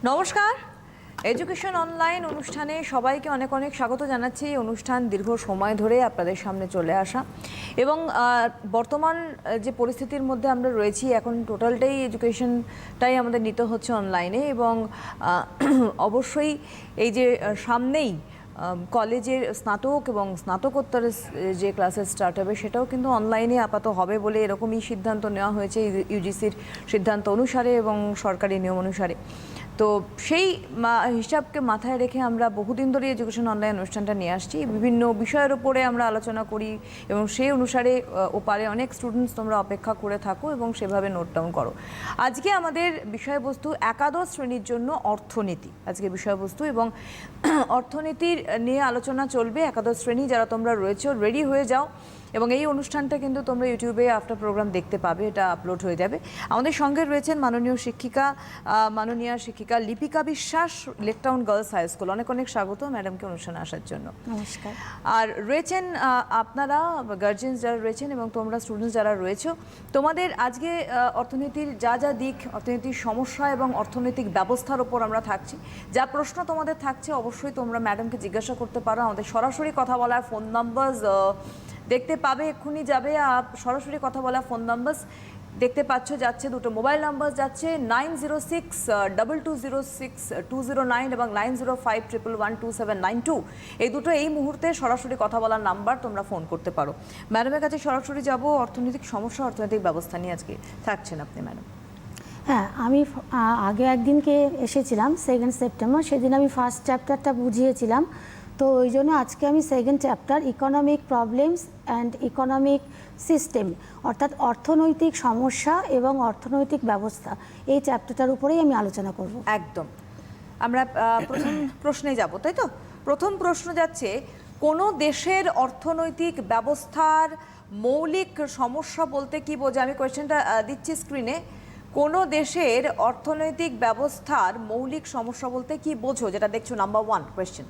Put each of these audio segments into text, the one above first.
নমস্কার, education online অনুষ্ঠানে সবাইকে অনেক অনেক স্বাগত জানাচ্ছি। অনুষ্ঠান দীর্ঘ সময় ধরে আপনাদের সামনে চলে আসা এবং বর্তমান যে পরিস্থিতির মধ্যে আমরা রয়েছি এখন টোটালটাই এডুকেশনটাই আমাদের নিতে হচ্ছে অনলাইনে এবং অবশ্যই এই যে সামনেই কলেজের স্নাতক এবং স্নাতকোত্তরের যে ক্লাসেস স্টার্ট হবে সেটাও কিন্তু অনলাইনে আপাতত হবে বলে এরকমই সিদ্ধান্ত নেওয়া হয়েছে ইউজিসির সিদ্ধান্ত অনুসারে এবং সরকারি নিয়ম অনুসারে। তো সেই হিসাবকে মাথায় রেখে আমরা বহুদিন ধরে এডুকেশন অনলাইন অনুষ্ঠানটা নিয়ে আসছি। বিভিন্ন বিষয়ের উপরে আমরা আলোচনা করি এবং সেই অনুসারে ওপারে অনেক স্টুডেন্টস তোমরা অপেক্ষা করে থাকো এবং সেভাবে নোট ডাউন করো। আজকে আমাদের বিষয়বস্তু একাদশ শ্রেণীর জন্য অর্থনীতি আজকে বিষয়বস্তু এবং অর্থনীতির নিয়ে আলোচনা চলবে। একাদশ শ্রেণী যারা তোমরা রয়েছো রেডি হয়ে যাও এবং এই অনুষ্ঠানটা কিন্তু তোমরা ইউটিউবে আফটার প্রোগ্রাম দেখতে পাবে, এটা আপলোড হয়ে যাবে। আমাদের সঙ্গে রয়েছেন মাননীয় শিক্ষিকা লিপিকা বিশ্বাস, লেকটাউন গার্লস হাই স্কুল। অনেক অনেক স্বাগত ম্যাডামকে অনুষ্ঠানে আসার জন্য। নমস্কার। আর রয়েছেন আপনারা গার্জিয়ানস যারা রয়েছেন এবং তোমরা স্টুডেন্টস যারা রয়েছো, তোমাদের আজকে অর্থনীতির যা যা দিক, অর্থনীতির সমস্যা এবং অর্থনৈতিক ব্যবস্থার ওপর আমরা থাকছি। যা প্রশ্ন তোমাদের থাকছে অবশ্যই তোমরা ম্যাডামকে জিজ্ঞাসা করতে পারো। আমাদের সরাসরি কথা বলার ফোন নাম্বার দেখতে পাবে, এক্ষুনি যাবে সরাসরি কথা বলা ফোন নাম্বার দেখতে পাচ্ছ, যাচ্ছে দুটো মোবাইল নাম্বার যাচ্ছে 9062206209 এবং 9051112792। এই দুটো এই মুহূর্তে সরাসরি কথা বলার নাম্বার, তোমরা ফোন করতে পারো। ম্যাডামের কাছে সরাসরি যাব। অর্থনৈতিক সমস্যা, অর্থনৈতিক ব্যবস্থা নিয়ে আজকে থাকছেন আপনি ম্যাডাম। হ্যাঁ, আমি আগে একদিনকে এসেছিলাম 2 সেপ্টেম্বর, সেদিন আমি ফার্স্ট চ্যাপ্টারটা বুঝিয়েছিলাম। তো ওই জন্য আজকে আমি second chapter economic problems and economic system অর্থাৎ অর্থনৈতিক সমস্যা এবং অর্থনৈতিক ব্যবস্থা এই চ্যাপ্টারটার উপরেই আমি আলোচনা করব। একদম, আমরা প্রথম প্রশ্নে যাব, তাই তো? প্রথম প্রশ্ন যাচ্ছে, কোনো দেশের অর্থনৈতিক ব্যবস্থার মৌলিক সমস্যা বলতে কি বোঝায়? আমি কোয়েশ্চেনটা দিচ্ছি স্ক্রিনে। কোনো দেশের অর্থনৈতিক ব্যবস্থার মৌলিক সমস্যা বলতে কি বোঝো, যেটা দেখছো নাম্বার 1 কোয়েশ্চেন।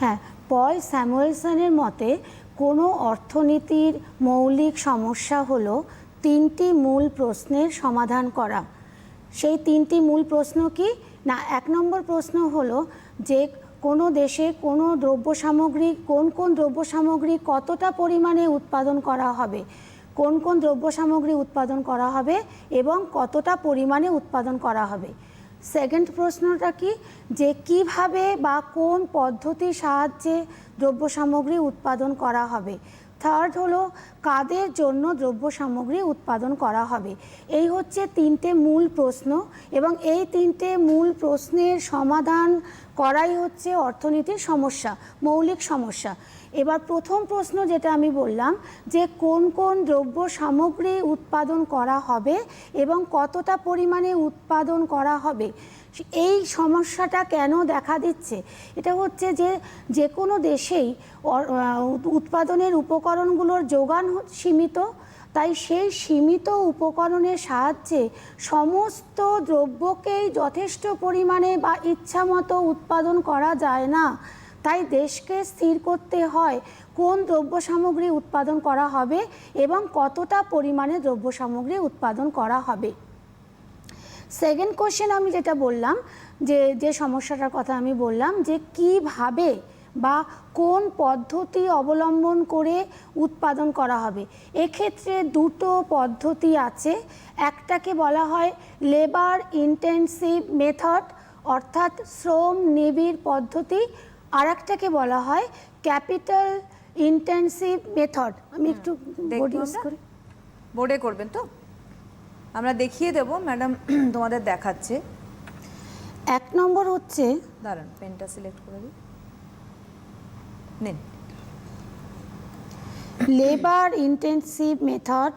হ্যাঁ, পল স্যামুয়েলসনের মতে কোনো অর্থনীতির মৌলিক সমস্যা হলো 3টি মূল প্রশ্নের সমাধান করা। সেই 3টি মূল প্রশ্ন কি না, 1 নম্বর প্রশ্ন হলো যে কোনো দেশে কোনো দ্রব্য সামগ্রী কতটা পরিমাণে উৎপাদন করা হবে, কোন কোন দ্রব্য সামগ্রী উৎপাদন করা হবে এবং কতটা পরিমাণে উৎপাদন করা হবে। সেকেন্ড প্রশ্নটা কি, যে কিভাবে বা কোন পদ্ধতির সাহায্যে দ্রব্য সামগ্রী উৎপাদন করা হবে। থার্ড হলো কাদের জন্য দ্রব্য সামগ্রী উৎপাদন করা হবে। এই হচ্ছে 3টে মূল প্রশ্ন এবং এই 3টে মূল প্রশ্নের সমাধান করাই হচ্ছে অর্থনীতির সমস্যা, মৌলিক সমস্যা। এবার প্রথম প্রশ্ন যেটা আমি বললাম যে কোন কোন দ্রব্য সামগ্রী উৎপাদন করা হবে এবং কতটা পরিমাণে উৎপাদন করা হবে, এই সমস্যাটা কেন দেখা দিচ্ছে? এটা হচ্ছে যে কোনো দেশেই উৎপাদনের উপকরণগুলোর যোগান সীমিত, তাই সেই সীমিত উপকরণের সাহায্যে সমস্ত দ্রব্যকেই যথেষ্ট পরিমাণে বা ইচ্ছামতো উৎপাদন করা যায় না। তাই দেশকে স্থির করতে হয় কোন দ্রব্য সামগ্রী উৎপাদন করা হবে এবং কতটা পরিমাণে দ্রব্য সামগ্রী উৎপাদন করা হবে। সেকেন্ড কোশ্চেন আমি যেটা বললাম, যে সমস্যাটার কথা আমি বললাম যে কিভাবে বা কোন পদ্ধতি অবলম্বন করে উৎপাদন করা হবে। এক্ষেত্রে দুটো পদ্ধতি আছে। একটাকে বলা হয় লেবার ইন্টেন্সিভ মেথড অর্থাৎ শ্রম নিবিড় পদ্ধতি, আর একটাকে বলা হয় ক্যাপিটাল ইন্টেন্সিভ মেথড। আমি একটু বোর্ড ইউজ করি। বোর্ডে করবেন তো? আমরা দেখিয়ে দেব, ম্যাডাম তোমাদের দেখাচ্ছে। 1 নম্বর হচ্ছে, দাঁড়ান পেনটা সিলেক্ট করে দিই, নিন। Labour intensive method.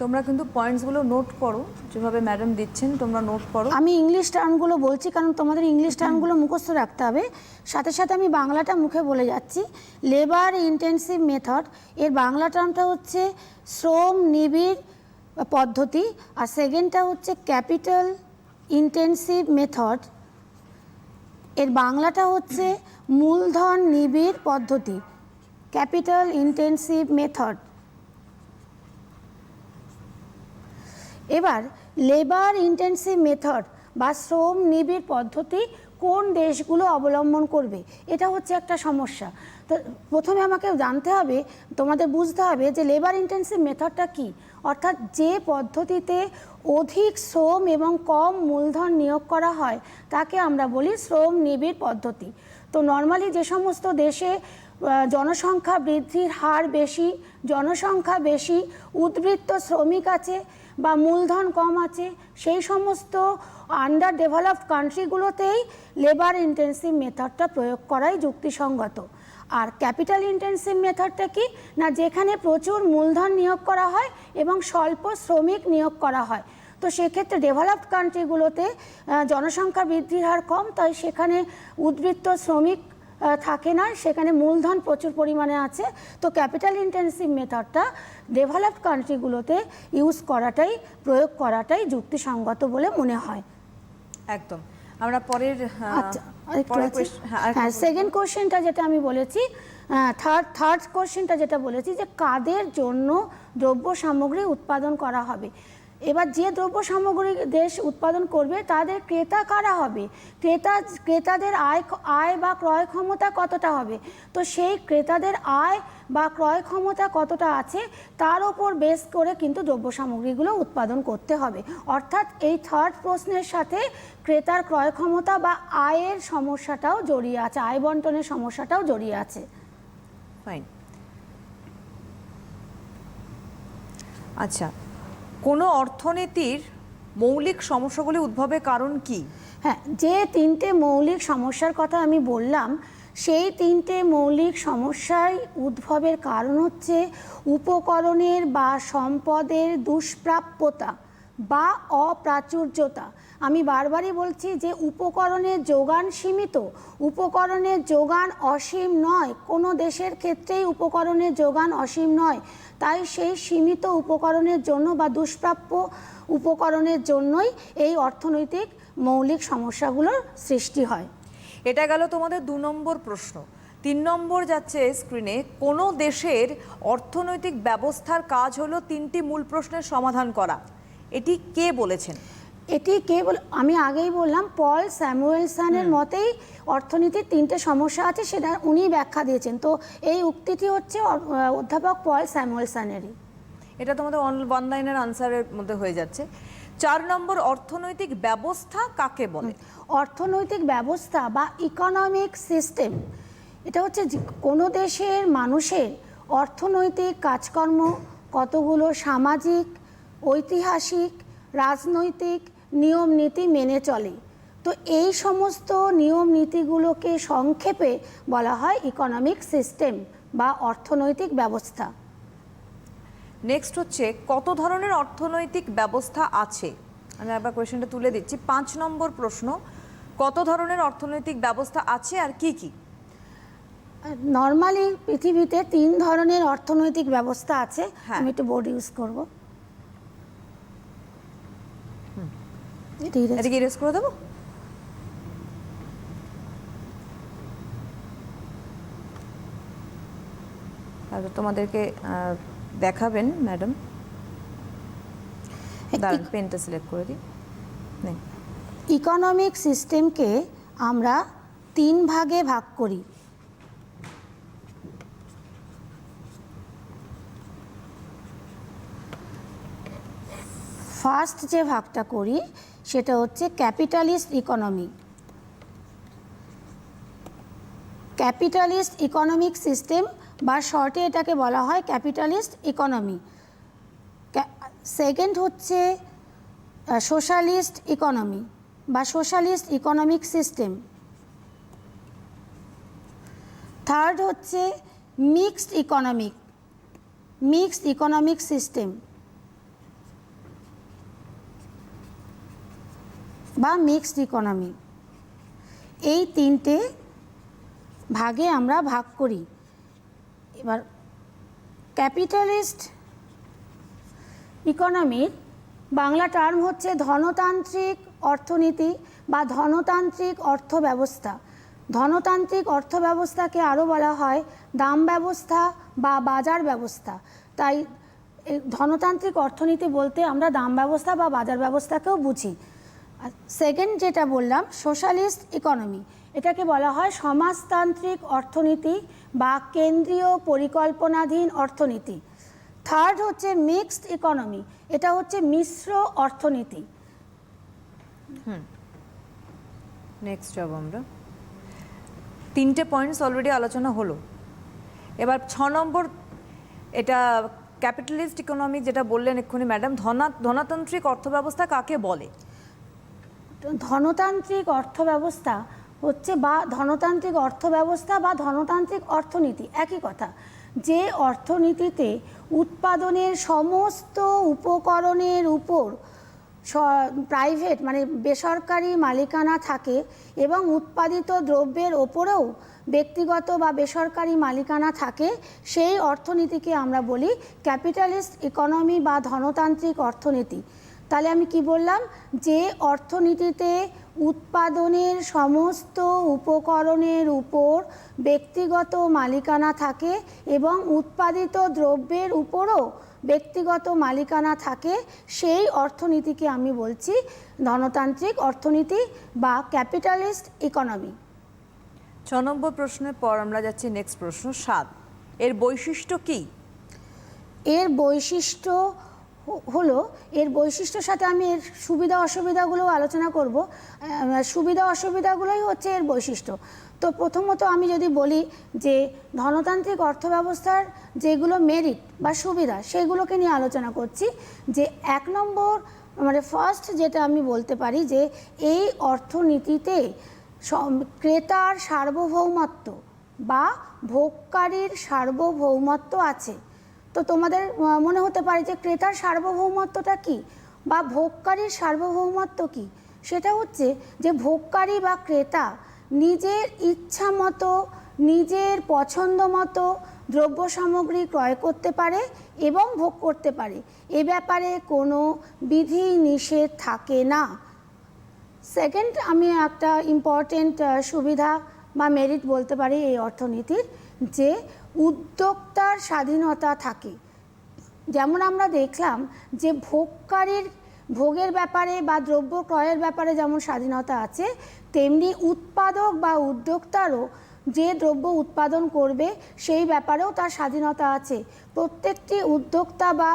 তোমরা কিন্তু পয়েন্টসগুলো নোট করো, যেভাবে ম্যাডাম দিচ্ছেন তোমরা নোট করো। আমি ইংলিশ টার্মগুলো বলছি কারণ তোমাদের ইংলিশ টার্মগুলো মুখস্থ রাখতে হবে, সাথে সাথে আমি বাংলাটা মুখে বলে যাচ্ছি। লেবার ইন্টেন্সিভ মেথড এর বাংলা টার্মটা হচ্ছে শ্রম নিবিড় পদ্ধতি, আর সেকেন্ডটা হচ্ছে ক্যাপিটাল ইন্টেন্সিভ মেথড, এর বাংলাটা হচ্ছে মূলধন নিবিড় পদ্ধতি, ক্যাপিটাল ইন্টেন্সিভ মেথড। এবার লেবার ইন্টেন্সিভ মেথড বা শ্রম নিবিড় পদ্ধতি কোন দেশগুলো অবলম্বন করবে, এটা হচ্ছে একটা সমস্যা। তো প্রথমে আমাকে জানতে হবে, তোমাদের বুঝতে হবে যে লেবার ইন্টেন্সিভ মেথডটা কী, অর্থাৎ যে পদ্ধতিতে অধিক শ্রম এবং কম মূলধন নিয়োগ করা হয় তাকে আমরা বলি শ্রম নিবিড় পদ্ধতি। তো নর্মালি যে সমস্ত দেশে জনসংখ্যা বৃদ্ধির হার বেশি, জনসংখ্যা বেশি, উদ্বৃত্ত শ্রমিক আছে বা মূলধন কম আছে, সেই সমস্ত আন্ডার ডেভেলপড কান্ট্রিগুলোতেই লেবার ইন্টেন্সিভ মেথডটা প্রয়োগ করাই যুক্তিসঙ্গত। আর ক্যাপিটাল ইন্টেন্সিভ মেথডটা কি না, যেখানে প্রচুর মূলধন নিয়োগ করা হয় এবং স্বল্প শ্রমিক নিয়োগ করা হয়। তো সেক্ষেত্রে ডেভেলপড কান্ট্রিগুলোতে জনসংখ্যা বৃদ্ধির হার কম, তাই সেখানে উদ্বৃত্ত শ্রমিক থাকে না, সেখানে মূলধন প্রচুর পরিমাণে আছে। তো ক্যাপিটাল ইন্টেন্সিভ মেথডটা ডেভেলপড কান্ট্রিগুলোতে প্রয়োগ করাটাই যুক্তিসঙ্গত বলে মনে হয়। একদম। আমরা পরের সেকেন্ড কোশ্চেনটা যেটা আমি বলেছি, থার্ড কোশ্চেনটা যেটা বলেছি যে কাদের জন্য দ্রব্য সামগ্রী উৎপাদন করা হবে। এবার যে দ্রব্য সামগ্রী দেশ উৎপাদন করবে তাদের ক্রেতা কারা হবে, ক্রেতাদের আয় বা ক্রয় ক্ষমতা কতটা হবে। তো সেই ক্রেতাদের আয় বা ক্রয় ক্ষমতা কতটা আছে তার ওপর বেস করে কিন্তু দ্রব্য সামগ্রীগুলো উৎপাদন করতে হবে। অর্থাৎ এই থার্ড প্রশ্নের সাথে ক্রেতার ক্রয় ক্ষমতা বা আয়ের সমস্যাটাও জড়িয়ে আছে, আয় বন্টনের সমস্যাটাও জড়িয়ে আছে। ফাইন। আচ্ছা, কোনো অর্থনীতির মৌলিক সমস্যাগুলি উদ্ভবের কারণ কি? হ্যাঁ, যে তিনটে মৌলিক সমস্যার কথা আমি বললাম, সেই তিনটে মৌলিক সমস্যার উদ্ভবের কারণ হচ্ছে উপকরণের বা সম্পদের দুষ্প্রাপ্যতা বা অপ্রাচুর্যতা। আমি বারবারই বলছি যে উপকরণের যোগান সীমিত, উপকরণের যোগান অসীম নয়, কোনো দেশের ক্ষেত্রেই উপকরণের যোগান অসীম নয়। তাই সেই সীমিত উপকরণের জন্য বা দুষ্প্রাপ্য উপকরণের জন্যই এই অর্থনৈতিক মৌলিক সমস্যাগুলোর সৃষ্টি হয়। এটা গেল তোমাদের 2 নম্বর প্রশ্ন। 3 নম্বর যাচ্ছে স্ক্রিনে, কোনো দেশের অর্থনৈতিক ব্যবস্থার কাজ হলো 3টি মূল প্রশ্নের সমাধান করা। এটি কে বলেছেন? এটি আমি আগেই বললাম, পল স্যামুয়েলসনের মতেই অর্থনীতির 3টে সমস্যা আছে, সেটা উনি ব্যাখ্যা দিয়েছেন। তো এই উক্তিটি হচ্ছে অধ্যাপক পল স্যামুয়েলসনেরই। এটা তোমাদের ওয়ান লাইনের আনসারের মধ্যে হয়ে যাচ্ছে। 4 নম্বর, অর্থনৈতিক ব্যবস্থা কাকে বলে? অর্থনৈতিক ব্যবস্থা বা ইকোনমিক সিস্টেম, এটা হচ্ছে কোনো দেশের মানুষের অর্থনৈতিক কাজকর্ম কতগুলো সামাজিক, ঐতিহাসিক, রাজনৈতিক নিয়ম নীতি মেনে চলে। তো এই সমস্ত নিয়ম নীতিগুলোকে সংক্ষেপে বলা হয় ইকোনমিক সিস্টেম বা অর্থনৈতিক ব্যবস্থা। নেক্সট হচ্ছে, কত ধরনের অর্থনৈতিক ব্যবস্থা আছে? আমি একবার কোয়েশ্চেনটা তুলে দিচ্ছি। 5 নম্বর প্রশ্ন, কত ধরনের অর্থনৈতিক ব্যবস্থা আছে আর কি কি? নর্মালি পৃথিবীতে 3 ধরনের অর্থনৈতিক ব্যবস্থা আছে। আমি একটু বোর্ড ইউজ করব, এদিকে ইরেজ করে দেবো। তাহলে তোমাদেরকে দেখাবেন ম্যাডাম। পেনটা সিলেক্ট করে দিই। ইকোনমিক সিস্টেমকে আমরা 3 ভাগে ভাগ করি। ফার্স্ট যে ভাগটা করি সেটা হচ্ছে capitalist economy. Capitalist economic system বা শর্টে এটাকে বলা হয় ক্যাপিটালিস্ট ইকোনমি। সেকেন্ড হচ্ছে সোশ্যালিস্ট ইকোনমি বা সোশ্যালিস্ট ইকোনমিক সিস্টেম। থার্ড হচ্ছে মিক্সড ইকোনমিক সিস্টেম বা মিক্সড ইকোনমি। এই 3টে ভাগে আমরা ভাগ করি। এবার ক্যাপিটালিস্ট ইকোনমির বাংলা টার্ম হচ্ছে ধনতান্ত্রিক অর্থনীতি বা ধনতান্ত্রিক অর্থব্যবস্থা। ধনতান্ত্রিক অর্থব্যবস্থাকে আরও বলা হয় দাম ব্যবস্থা বা বাজার ব্যবস্থা। তাই এই ধনতান্ত্রিক অর্থনীতি বলতে আমরা দাম ব্যবস্থা বা বাজার ব্যবস্থাকেও বুঝি। সেকেন্ড যেটা বললাম সোশ্যালিস্ট ইকোনমি, এটাকে বলা হয় সমাজতান্ত্রিক অর্থনীতি বা কেন্দ্রীয় পরিকল্পনাধীন অর্থনীতি। থার্ড হচ্ছে মিক্সড ইকোনমি, এটা হচ্ছে মিশ্র অর্থনীতি। নেক্সট যাব আমরা। 3টে পয়েন্টস অলরেডি আলোচনা হলো, এবার 6 নম্বর, এটা ক্যাপিটালিস্ট ইকোনমি যেটা বললেন এক্ষুনি ম্যাডাম, ধনতান্ত্রিক অর্থব্যবস্থা কাকে বলে? ধনতান্ত্রিক অর্থব্যবস্থা হচ্ছে বা ধনতান্ত্রিক অর্থব্যবস্থা বা ধনতান্ত্রিক অর্থনীতি একই কথা, যে অর্থনীতিতে উৎপাদনের সমস্ত উপকরণের উপর প্রাইভেট মানে বেসরকারি মালিকানা থাকে এবং উৎপাদিত দ্রব্যের ওপরেও ব্যক্তিগত বা বেসরকারি মালিকানা থাকে, সেই অর্থনীতিকে আমরা বলি ক্যাপিটালিস্ট ইকোনমি বা ধনতান্ত্রিক অর্থনীতি। তাহলে আমি কি বললাম, যে অর্থনীতিতে উৎপাদনের সমস্ত উপকরণের উপর ব্যক্তিগত মালিকানা থাকে এবং উৎপাদিত দ্রব্যের উপরও ব্যক্তিগত মালিকানা থাকে, সেই অর্থনীতিকে আমি বলছি ধনতান্ত্রিক অর্থনীতি বা ক্যাপিটালিস্ট ইকোনমি। 6 নম্বর প্রশ্নের পর আমরা যাচ্ছি নেক্সট প্রশ্ন 7। এর বৈশিষ্ট্য কি? এর বৈশিষ্ট্য হলো, এর বৈশিষ্ট্যের সাথে আমি এর সুবিধা অসুবিধাগুলো আলোচনা করব। সুবিধা অসুবিধাগুলোই হচ্ছে এর বৈশিষ্ট্য। তো প্রথমত আমি যদি বলি যে ধনতান্ত্রিক অর্থব্যবস্থার যেগুলো মেরিট বা সুবিধা সেগুলোকে নিয়ে আলোচনা করছি, যে 1 নম্বর মানে ফার্স্ট যেটা আমি বলতে পারি যে এই অর্থনীতিতে ক্রেতার সার্বভৌমত্ব বা ভোগকারীর সার্বভৌমত্ব আছে। তো তোমাদের মনে হতে পারে যে ক্রেতার সার্বভৌমত্বটা কি বা ভোগকারীর সার্বভৌমত্ব কি? সেটা হচ্ছে যে ভোগকারী বা ক্রেতা নিজের ইচ্ছা মতো নিজের পছন্দ মতো দ্রব্য সামগ্রী ক্রয় করতে পারে এবং ভোগ করতে পারে, এ ব্যাপারে কোনো বিধি নিষেধ থাকে না। সেকেন্ড আমি একটা ইম্পর্টেন্ট সুবিধা বা মেরিট বলতে পারি এই অর্থনীতির, যে উদ্যোক্তার স্বাধীনতা থাকে। যেমন আমরা দেখলাম যে ভোগকারীর ভোগের ব্যাপারে বা দ্রব্য ক্রয়ের ব্যাপারে যেমন স্বাধীনতা আছে, তেমনি উৎপাদক বা উদ্যোক্তারও যে দ্রব্য উৎপাদন করবে সেই ব্যাপারেও তার স্বাধীনতা আছে। প্রত্যেকটি উদ্যোক্তা বা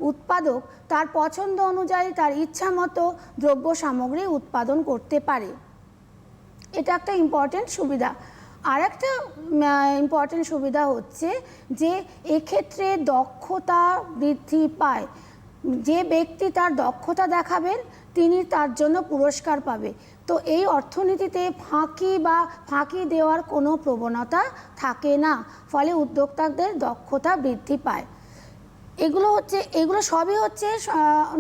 উৎপাদক তার পছন্দ অনুযায়ী তার ইচ্ছা মতো দ্রব্য সামগ্রী উৎপাদন করতে পারে। এটা একটা ইম্পর্টেন্ট সুবিধা। আর একটা ইম্পর্টেন্ট সুবিধা হচ্ছে যে এক্ষেত্রে দক্ষতা বৃদ্ধি পায়। যে ব্যক্তি তার দক্ষতা দেখাবেন তিনি তার জন্য পুরস্কার পাবে। তো এই অর্থনীতিতে ফাঁকি দেওয়ার কোনো প্রবণতা থাকে না, ফলে উদ্যোক্তাদের দক্ষতা বৃদ্ধি পায়। এগুলো সবই হচ্ছে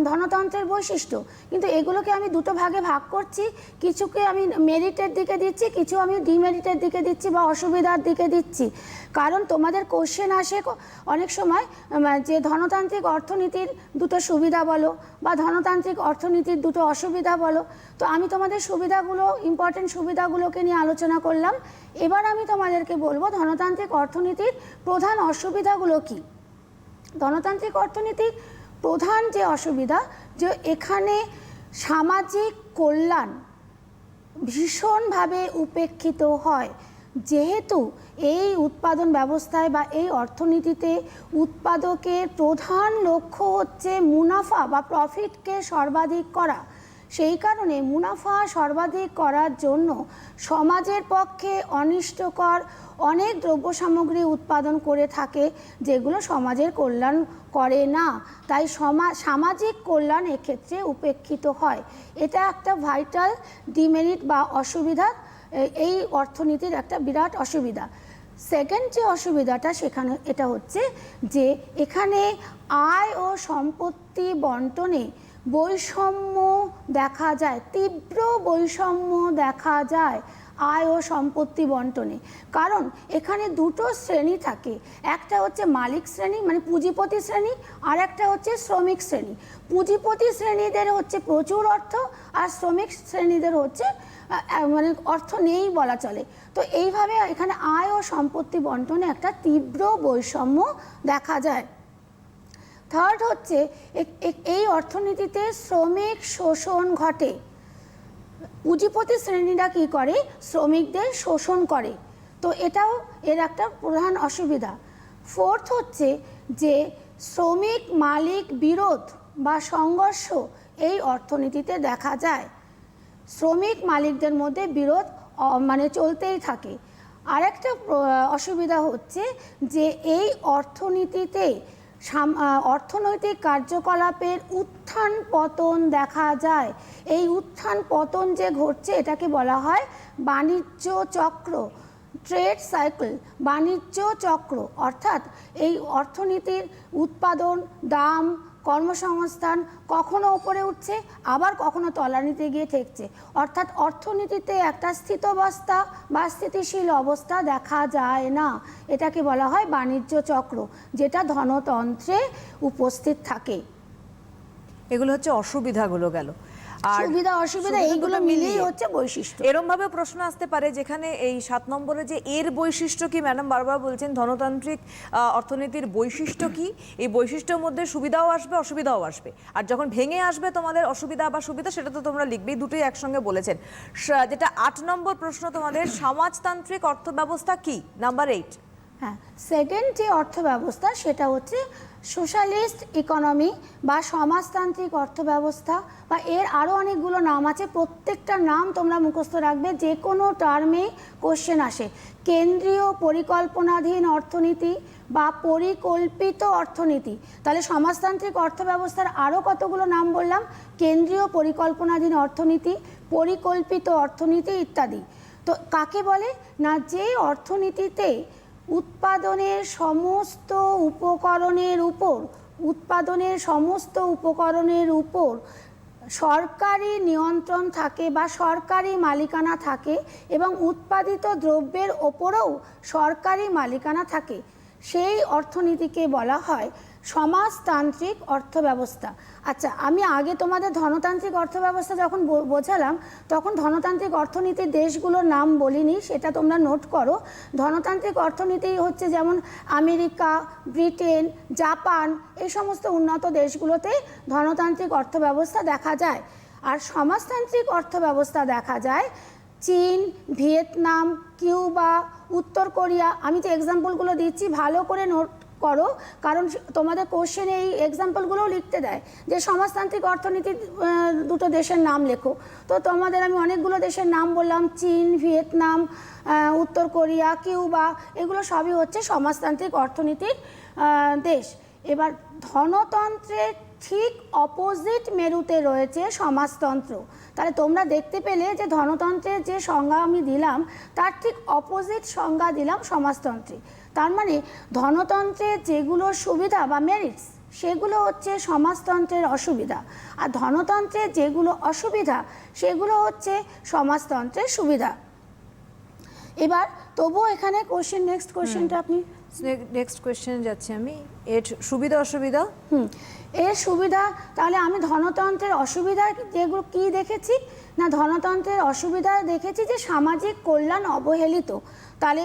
ধনতন্ত্রের বৈশিষ্ট্য, কিন্তু এগুলোকে আমি দুটো ভাগে ভাগ করছি। কিছুকে আমি মেরিটের দিকে দিচ্ছি, কিছু আমি ডিমেরিটের দিকে দিচ্ছি বা অসুবিধার দিকে দিচ্ছি। কারণ তোমাদের কোশ্চেন আসে অনেক সময় যে ধনতান্ত্রিক অর্থনীতির দুটো সুবিধা বলো বা ধনতান্ত্রিক অর্থনীতির দুটো অসুবিধা বলো। তো আমি তোমাদের সুবিধাগুলো, ইম্পর্টেন্ট সুবিধাগুলোকে নিয়ে আলোচনা করলাম। এবার আমি তোমাদেরকে বলবো ধনতান্ত্রিক অর্থনীতির প্রধান অসুবিধাগুলো কী। ধনতান্ত্রিক অর্থনীতির প্রধান যে অসুবিধা, যে এখানে সামাজিক কল্যাণ ভীষণভাবে উপেক্ষিত হয়। যেহেতু এই উৎপাদন ব্যবস্থায় বা এই অর্থনীতিতে উৎপাদকের প্রধান লক্ষ্য হচ্ছে মুনাফা বা প্রফিটকে সর্বাধিক করা, সেই কারণে মুনাফা সর্বাধিক করার জন্য সমাজের পক্ষে অনিষ্টকর অনেক দ্রব্য সামগ্রী উৎপাদন করে থাকে, যেগুলো সমাজের কল্যাণ করে না। তাই সামাজিক কল্যাণ এক্ষেত্রে উপেক্ষিত হয়। এটা একটা ভাইটাল ডিমেরিট বা অসুবিধা, এই অর্থনীতির একটা বিরাট অসুবিধা। সেকেন্ড যে অসুবিধাটা সেখানে এটা হচ্ছে যে এখানে আয় ও সম্পত্তি বন্টনে বৈষম্য দেখা যায়, তীব্র বৈষম্য দেখা যায় আয় ও সম্পত্তি বন্টনে। কারণ এখানে দুটো শ্রেণী থাকে, একটা হচ্ছে মালিক শ্রেণী মানে পুঁজিপতি শ্রেণী, আর একটা হচ্ছে শ্রমিক শ্রেণী। পুঁজিপতি শ্রেণীদের হচ্ছে প্রচুর অর্থ, আর শ্রমিক শ্রেণীদের হচ্ছে মানে অর্থ নেই বলা চলে। তো এইভাবে এখানে আয় ও সম্পত্তি বন্টনে একটা তীব্র বৈষম্য দেখা যায়। থার্ড হচ্ছে এই অর্থনীতিতে শ্রমিক শোষণ ঘটে। পুঁজিপতি শ্রেণীরা কী করে? শ্রমিকদের শোষণ করে, তো এটাও এর একটা প্রধান অসুবিধা। ফোর্থ হচ্ছে যে শ্রমিক মালিক বিরোধ বা সংঘর্ষ এই অর্থনীতিতে দেখা যায়। শ্রমিক মালিকদের মধ্যে বিরোধ মানে চলতেই থাকে। আরেকটা অসুবিধা হচ্ছে যে এই অর্থনীতিতে অর্থনৈতিক কার্যকলাপের উত্থান পতন দেখা যায়। এই উত্থান পতন যে ঘটছে এটাকে বলা হয় বাণিজ্য চক্র, ট্রেড সাইকেল, বাণিজ্য চক্র। অর্থাৎ এই অর্থনীতির উৎপাদন, দাম, কর্মসংস্থান কখনো ওপরে উঠছে, আবার কখনো তলানিতে গিয়ে ঠেকছে। অর্থাৎ অর্থনীতিতে একটা স্থিতাবস্থা বা স্থিতিশীল অবস্থা দেখা যায় না। এটাকে বলা হয় বাণিজ্য চক্র, যেটা ধনতন্ত্রে উপস্থিত থাকে। এগুলো হচ্ছে অসুবিধাগুলো গেল। আর সুবিধা অসুবিধা এইগুলো মিলিয়ে হচ্ছে বৈশিষ্ট্য। এরকম ভাবে প্রশ্ন আসতে পারে যেখানে এই 7 নম্বরে যে এর বৈশিষ্ট্য কি, ম্যাডাম বারবার বলছেন ধনতান্ত্রিক অর্থনীতির বৈশিষ্ট্য কি, এই বৈশিষ্ট্যের মধ্যে সুবিধাও আসবে অসুবিধাও আসবে, আর যখন ভেঙে আসবে তোমাদের অসুবিধা বা সুবিধা সেটা তো তোমরা লিখবেই, দুটোই একসঙ্গে বলেছেন। যেটা 8 নম্বর প্রশ্ন তোমাদের, সমাজতান্ত্রিক অর্থব্যবস্থা কি, নাম্বার 8। হ্যাঁ, সেকেন্ড যে অর্থ ব্যবস্থা সেটা হচ্ছে সোশ্যালিস্ট ইকোনমি বা সমাজতান্ত্রিক অর্থব্যবস্থা, বা এর আরও অনেকগুলো নাম আছে। প্রত্যেকটা নাম তোমরা মুখস্থ রাখবে, যে কোনো টার্মে কোশ্চেন আসে। কেন্দ্রীয় পরিকল্পনাধীন অর্থনীতি বা পরিকল্পিত অর্থনীতি। তাহলে সমাজতান্ত্রিক অর্থব্যবস্থার আরও কতগুলো নাম বললাম, কেন্দ্রীয় পরিকল্পনাধীন অর্থনীতি, পরিকল্পিত অর্থনীতি ইত্যাদি। তো কাকে বলে না, যে অর্থনীতিতে উৎপাদনের সমস্ত উপকরণের উপর সরকারি নিয়ন্ত্রণ থাকে বা সরকারি মালিকানা থাকে, এবং উৎপাদিত দ্রব্যের ওপরেও সরকারি মালিকানা থাকে, সেই অর্থনীতিকে বলা হয় সমাজতান্ত্রিক অর্থব্যবস্থা। আচ্ছা, আমি আগে তোমাদের ধনতান্ত্রিক অর্থব্যবস্থা যখন বোঝালাম তখন ধনতান্ত্রিক অর্থনীতির দেশগুলোর নাম বলিনি, সেটা তোমরা নোট করো। ধনতান্ত্রিক অর্থনীতি হচ্ছে যেমন আমেরিকা, ব্রিটেন, জাপান, এই সমস্ত উন্নত দেশগুলোতে ধনতান্ত্রিক অর্থব্যবস্থা দেখা যায়। আর সমাজতান্ত্রিক অর্থব্যবস্থা দেখা যায় চীন, ভিয়েতনাম, কিউবা, উত্তর কোরিয়া। আমি যে এক্সাম্পলগুলো দিচ্ছি ভালো করে নোট করো, কারণ তোমাদের কোশ্চেনে এই এক্সাম্পলগুলোও লিখতে দেয় যে সমাজতান্ত্রিক অর্থনীতির দুটো দেশের নাম লেখো। তো তোমাদের আমি অনেকগুলো দেশের নাম বললাম, চীন, ভিয়েতনাম, উত্তর কোরিয়া, কিউবা, এগুলো সবই হচ্ছে সমাজতান্ত্রিক অর্থনীতির দেশ। এবার ধনতন্ত্রের ঠিক অপোজিট মেরুতে রয়েছে সমাজতন্ত্র। তাহলে তোমরা দেখতে পেলে যে ধনতন্ত্রের যে সংজ্ঞা আমি দিলাম তার ঠিক অপোজিট সংজ্ঞা দিলাম সমাজতন্ত্রে। তার মানে ধনতন্ত্রের যেগুলো সুবিধা বা মেরিটস সেগুলো হচ্ছে সমাজতন্ত্রের অসুবিধা, আর ধনতন্ত্রের যেগুলো অসুবিধা সেগুলো হচ্ছে সমাজতন্ত্রের সুবিধা। এবার তবুও এখানে কোশ্চেন, নেক্সট কোশ্চেনটা আপনি, নেক্সট কোয়েশ্চেনে যাচ্ছি আমি। এর সুবিধা অসুবিধা, এর সুবিধা, তাহলে আমি ধনতন্ত্রের অসুবিধা যেগুলো কি দেখেছি না, ধনতন্ত্রের অসুবিধা দেখেছি যে সামাজিক কল্যাণ অবহেলিত। তাহলে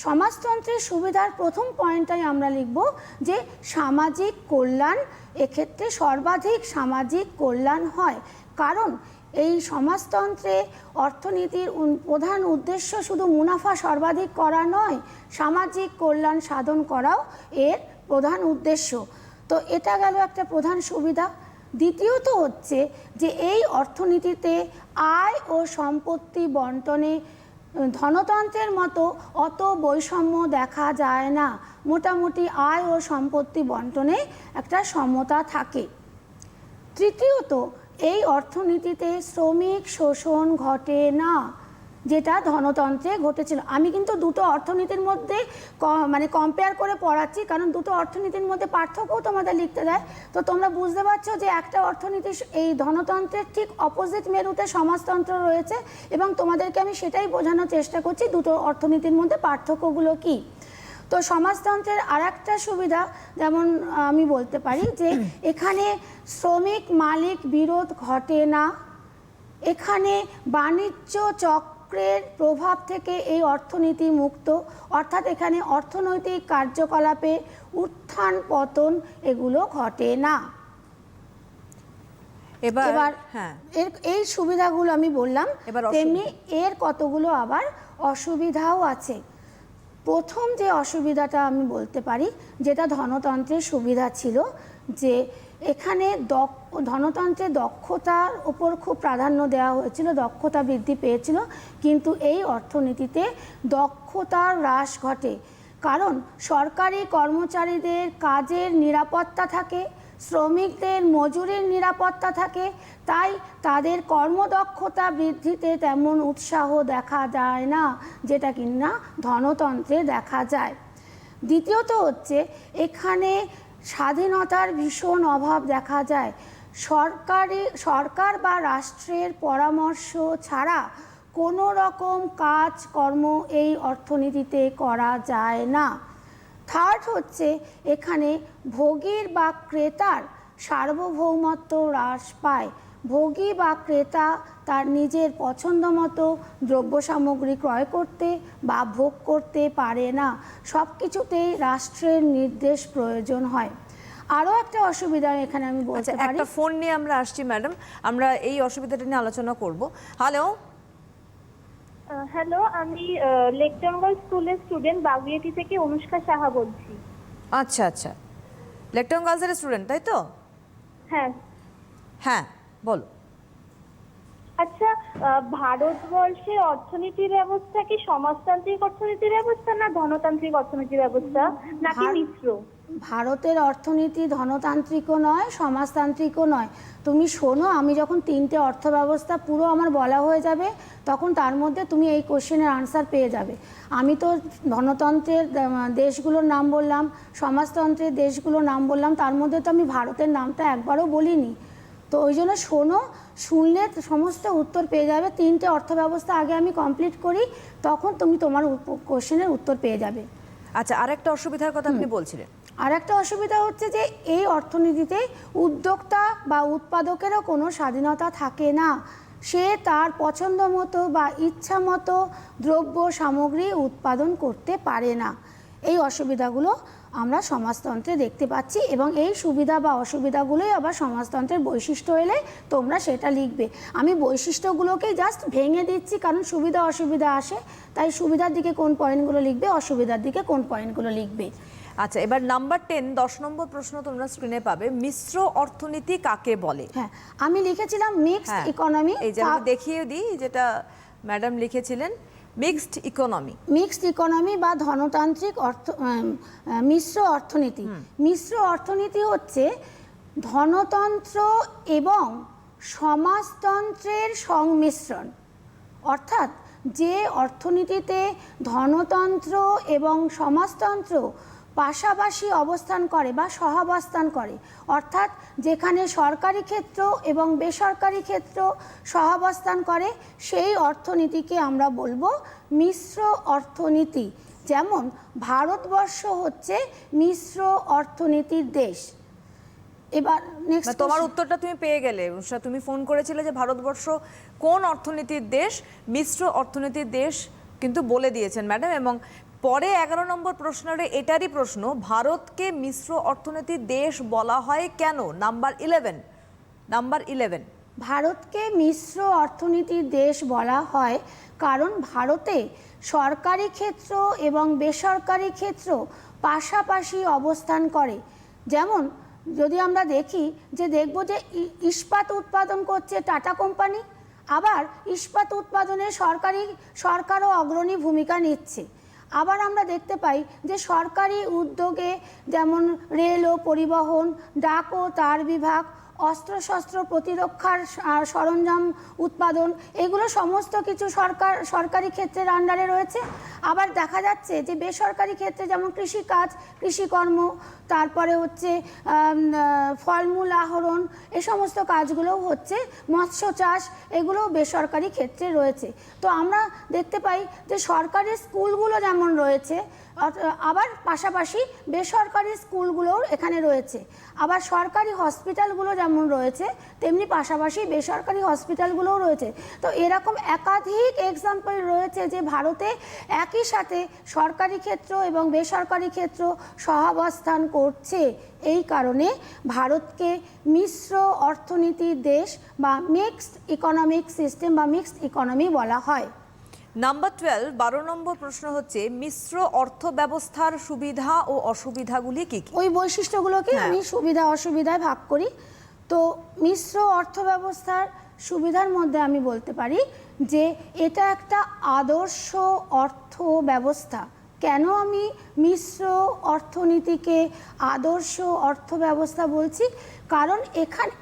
সমাজতন্ত্রের সুবিধার প্রথম পয়েন্টটাই আমরা লিখব যে সামাজিক কল্যাণ, এক্ষেত্রে সর্বাধিক সামাজিক কল্যাণ হয়। কারণ এই সমাজতন্ত্রে অর্থনীতির প্রধান উদ্দেশ্য শুধু মুনাফা সর্বাধিক করা নয়, সামাজিক কল্যাণ সাধন করাও এর প্রধান উদ্দেশ্য। তো এটা গেল একটা প্রধান সুবিধা। দ্বিতীয়ত হচ্ছে যে এই অর্থনীতিতে আয় ও সম্পত্তি বন্টনে ধনতন্ত্রের মতো অত বৈষম্য দেখা যায় না। মোটামুটি আয় ও সম্পত্তি বন্টনে একটা সমতা থাকে। তৃতীয়ত, এই অর্থনীতিতে শ্রমিক শোষণ ঘটে না, যেটা ধনতন্ত্রে ঘটেছিল। আমি কিন্তু দুটো অর্থনীতির মধ্যে মানে কম্পেয়ার করে পড়াচ্ছি, কারণ দুটো অর্থনীতির মধ্যে পার্থক্যও তোমাদের লিখতে দেয়। তো তোমরা বুঝতে পারছো যে একটা অর্থনীতি এই ধনতন্ত্রের ঠিক অপোজিট মেরুতে সমাজতন্ত্র রয়েছে, এবং তোমাদেরকে আমি সেটাই বোঝানোর চেষ্টা করছি দুটো অর্থনীতির মধ্যে পার্থক্যগুলো কী। তো সমাজতন্ত্রের আরেকটা সুবিধা যেমন আমি বলতে পারি যে এখানে শ্রমিক মালিক বিরোধ ঘটে না, এখানে বাণিজ্য চক্র চক্রের প্রভাব থেকে এই অর্থনীতি মুক্ত, অর্থাৎ এখানে অর্থনৈতিক কার্যকলাপে উত্থান পতন এগুলো ঘটে না। এবার হ্যাঁ, এই সুবিধাগুলো আমি বললাম, এবার তেমনি এর কতগুলো আবার অসুবিধাও আছে। প্রথম যে অসুবিধাটা আমি বলতে পারি, যেটা ধনতন্ত্রের সুবিধা ছিল, যে এখানে ধনতন্ত্রে দক্ষতার উপর খুব প্রাধান্য দেওয়া হয়েছিল, দক্ষতা বৃদ্ধি পেয়েছিল, কিন্তু এই অর্থনীতিতে দক্ষতার হ্রাস ঘটে। কারণ সরকারি কর্মচারীদের কাজের নিরাপত্তা থাকে, শ্রমিকদের মজুরির নিরাপত্তা থাকে, তাই তাদের কর্মদক্ষতা বৃদ্ধিতে তেমন উৎসাহ দেখা যায় না, যেটা কিনা ধনতন্ত্রে দেখা যায়। দ্বিতীয়ত হচ্ছে এখানে স্বাধীনতার ভীষণ অভাব দেখা যায়। সরকার বা রাষ্ট্রের পরামর্শ ছাড়া কোনো রকম কাজকর্ম এই অর্থনীতিতে করা যায় না। থার্ড হচ্ছে এখানে ভোগীর বা ক্রেতার সার্বভৌমত্ব হ্রাস পায়। ভোগী বা ক্রেতা তার নিজের পছন্দ মতো দ্রব্য সামগ্রী ক্রয় করতে বা ভোগ করতে পারে না, সব কিছুতেই রাষ্ট্রের নির্দেশ প্রয়োজন হয়। আরও একটা অসুবিধা এখানে আমি বলতে পারি। একটা ফোন নিয়ে আমরা আসছি ম্যাডাম, আমরা এই অসুবিধাটা নিয়ে আলোচনা করব। হ্যালো, হ্যালো, আমি লেক বেঙ্গল স্কুলের স্টুডেন্ট বাগুইয়াটি থেকে অনুষ্কা সাহা বলছি। আচ্ছা আচ্ছা, লেকটন গার্লসের স্টুডেন্ট তাই তো? হ্যাঁ হ্যাঁ, বলো। আচ্ছা, ভারতবর্ষের অর্থনীতি ব্যবস্থা কি সমাজতান্ত্রিক অর্থনীতি ব্যবস্থা না ধনতান্ত্রিক অর্থনীতি ব্যবস্থা নাকি মিশ্র? ভারতের অর্থনীতি ধনতান্ত্রিকও নয়, সমাজতান্ত্রিকও নয়। তুমি শোনো, আমি যখন তিনটে অর্থ ব্যবস্থা পুরো আমার বলা হয়ে যাবে, তখন তার মধ্যে তুমি এই কোশ্চেনের আনসার পেয়ে যাবে। আমি তো ধনতন্ত্রের দেশগুলোর নাম বললাম, সমাজতন্ত্রের দেশগুলোর নাম বললাম, তার মধ্যে তো আমি ভারতের নামটা একবারও বলিনি। তো ওই জন্য শোনো, শুনলে সমস্ত উত্তর পেয়ে যাবে। তিনটে অর্থ ব্যবস্থা আগে আমি কমপ্লিট করি, তখন তুমি তোমার কোশ্চেনের উত্তর পেয়ে যাবে। আচ্ছা, আরেকটা অসুবিধার কথা আপনি বলছিলেন। আর একটা অসুবিধা হচ্ছে যে এই অর্থনীতিতে উদ্যোক্তা বা উৎপাদকেরও কোনো স্বাধীনতা থাকে না। সে তার পছন্দ মতো বা ইচ্ছা মতো দ্রব্য সামগ্রী উৎপাদন করতে পারে না। এই অসুবিধাগুলো আমরা সমাজতন্ত্রে দেখতে পাচ্ছি, এবং এই সুবিধা বা অসুবিধাগুলোই আবার সমাজতন্ত্রের বৈশিষ্ট্য এলে তোমরা সেটা লিখবে। আমি বৈশিষ্ট্যগুলোকেই জাস্ট ভেঙে দিচ্ছি, কারণ সুবিধা অসুবিধা আসে, তাই সুবিধার দিকে কোন পয়েন্টগুলো লিখবে, অসুবিধার দিকে কোন পয়েন্টগুলো লিখবে। আচ্ছা, এবার নাম্বার 10, 10 নম্বর প্রশ্ন তোমরা স্ক্রিনে পাবে। মিশ্র অর্থনীতি কাকে বলে? হ্যাঁ, আমি লিখেছিলাম মিক্সড ইকোনমি। এই যে আমি দেখিয়ে দিই, যেটা ম্যাডাম লিখেছিলেন, মিক্সড ইকোনমি। মিক্সড ইকোনমি বা ধনতান্ত্রিক মিশ্র অর্থনীতি। মিশ্র অর্থনীতি হচ্ছে ধনতন্ত্র এবং সমাজতন্ত্রের সংমিশ্রণ। অর্থাৎ যে অর্থনীতিতে ধনতন্ত্র এবং সমাজতন্ত্র পাশাপাশি অবস্থান করে বা সহাবস্থান করে, অর্থাৎ যেখানে সরকারি ক্ষেত্র এবং বেসরকারি ক্ষেত্র সহাবস্থান করে, সেই অর্থনীতিকে আমরা বলবো মিশ্র অর্থনীতি। যেমন ভারতবর্ষ হচ্ছে মিশ্র অর্থনীতির দেশ। এবার নেক্সট, তোমার উত্তরটা তুমি পেয়ে গেলে। তুমি ফোন করেছিলে যে ভারতবর্ষ কোন অর্থনীতির দেশ, মিশ্র অর্থনীতির দেশ কিন্তু বলে দিয়েছেন ম্যাডাম। এবং পরে 11 নম্বর প্রশ্নের এটারই প্রশ্ন, ভারতকে মিশ্র অর্থনীতির দেশ বলা হয় কেন? নাম্বার 11। ভারতকে মিশ্র অর্থনীতির দেশ বলা হয় কারণ ভারতে সরকারি ক্ষেত্র এবং বেসরকারি ক্ষেত্র পাশাপাশি অবস্থান করে। যেমন যদি আমরা দেখব যে ইস্পাত উৎপাদন করছে টাটা কোম্পানি, আবার ইস্পাত উৎপাদনে সরকারও অগ্রণী ভূমিকা নিচ্ছে। আবার আমরা দেখতে পাই যে সরকারি উদ্যোগে যেমন রেল ও পরিবহন, ডাক ও তার বিভাগ, অস্ত্রশস্ত্র প্রতিরক্ষার সরঞ্জাম উৎপাদন, এগুলো সমস্ত কিছু সরকারি ক্ষেত্রের আন্ডারে রয়েছে। আবার দেখা যাচ্ছে যে বেসরকারি ক্ষেত্রে যেমন কৃষিকাজ, কৃষিকর্ম, তারপরে হচ্ছে ফলমূল আহরণ, এই সমস্ত কাজগুলোও হচ্ছে, মৎস্য চাষ, এগুলোও বেসরকারি ক্ষেত্রে রয়েছে। তো আমরা দেখতে পাই যে সরকারি স্কুলগুলো যেমন রয়েছে, আবার পাশাপাশি বেসরকারি স্কুলগুলোও এখানে রয়েছে, আবার সরকারি হসপিটালগুলো যেমন রয়েছে তেমনি পাশাপাশি বেসরকারি হসপিটালগুলোও রয়েছে। তো এরকম একাধিক এক্সাম্পল রয়েছে যে ভারতে একই সাথে সরকারি ক্ষেত্র এবং বেসরকারি ক্ষেত্র সহাবস্থান করছে। এই কারণে ভারতকে মিশ্র অর্থনীতির দেশ বা মিক্সড ইকোনমিক সিস্টেম বা মিক্সড ইকোনমি বলা হয়। নাম্বার 12, 12 নম্বর প্রশ্ন হচ্ছে মিশ্র অর্থ ব্যবস্থার সুবিধা ও অসুবিধাগুলি কি কি? ওই বৈশিষ্ট্যগুলোকে আমি সুবিধা অসুবিধায় ভাগ করি। তো মিশ্র অর্থ ব্যবস্থার সুবিধার মধ্যে আমি বলতে পারি যে এটা একটা আদর্শ অর্থ ব্যবস্থা। কেন আমি মিশ্র অর্থনীতিকে আদর্শ অর্থ ব্যবস্থা বলছি? কারণ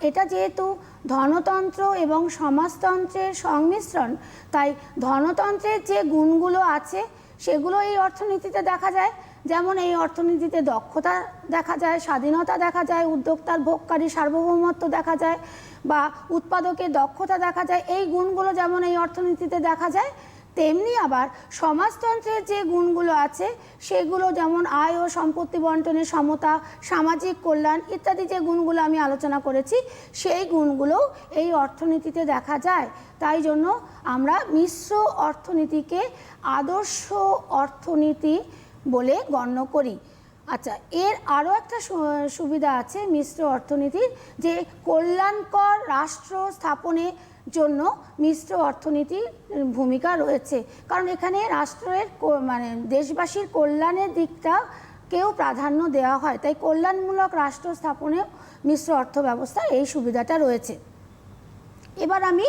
এটা যেহেতু ধনতন্ত্র এবং সমাজতন্ত্রের সংমিশ্রণ, তাই ধনতন্ত্রের যে গুণগুলো আছে সেগুলো এই অর্থনীতিতে দেখা যায়। যেমন এই অর্থনীতিতে দক্ষতা দেখা যায়, স্বাধীনতা দেখা যায়, উদ্যোক্তার ভোগকারী সার্বভৌমত্ব দেখা যায়, বা উৎপাদকের দক্ষতা দেখা যায়। এই গুণগুলো যেমন এই অর্থনীতিতে দেখা যায়, তেমনি আবার সমাজতন্ত্রের যে গুণগুলো আছে সেগুলো যেমন আয় ও সম্পত্তি বন্টনের সমতা, সামাজিক কল্যাণ ইত্যাদি যে গুণগুলো আমি আলোচনা করেছি সেই গুণগুলোও এই অর্থনীতিতে দেখা যায়। তাই জন্য আমরা মিশ্র অর্থনীতিকে আদর্শ অর্থনীতি বলে গণ্য করি। আচ্ছা, এর আরও একটা সুবিধা আছে মিশ্র অর্থনীতির, যে কল্যাণকর রাষ্ট্র স্থাপনে জন্য মিশ্র অর্থনীতির ভূমিকা রয়েছে। কারণ এখানে রাষ্ট্রের মানে দেশবাসীর কল্যাণের দিকটাকেও প্রাধান্য দেওয়া হয়, তাই কল্যাণমূলক রাষ্ট্র স্থাপনেও মিশ্র অর্থ ব্যবস্থার এই সুবিধাটা রয়েছে। এবার আমি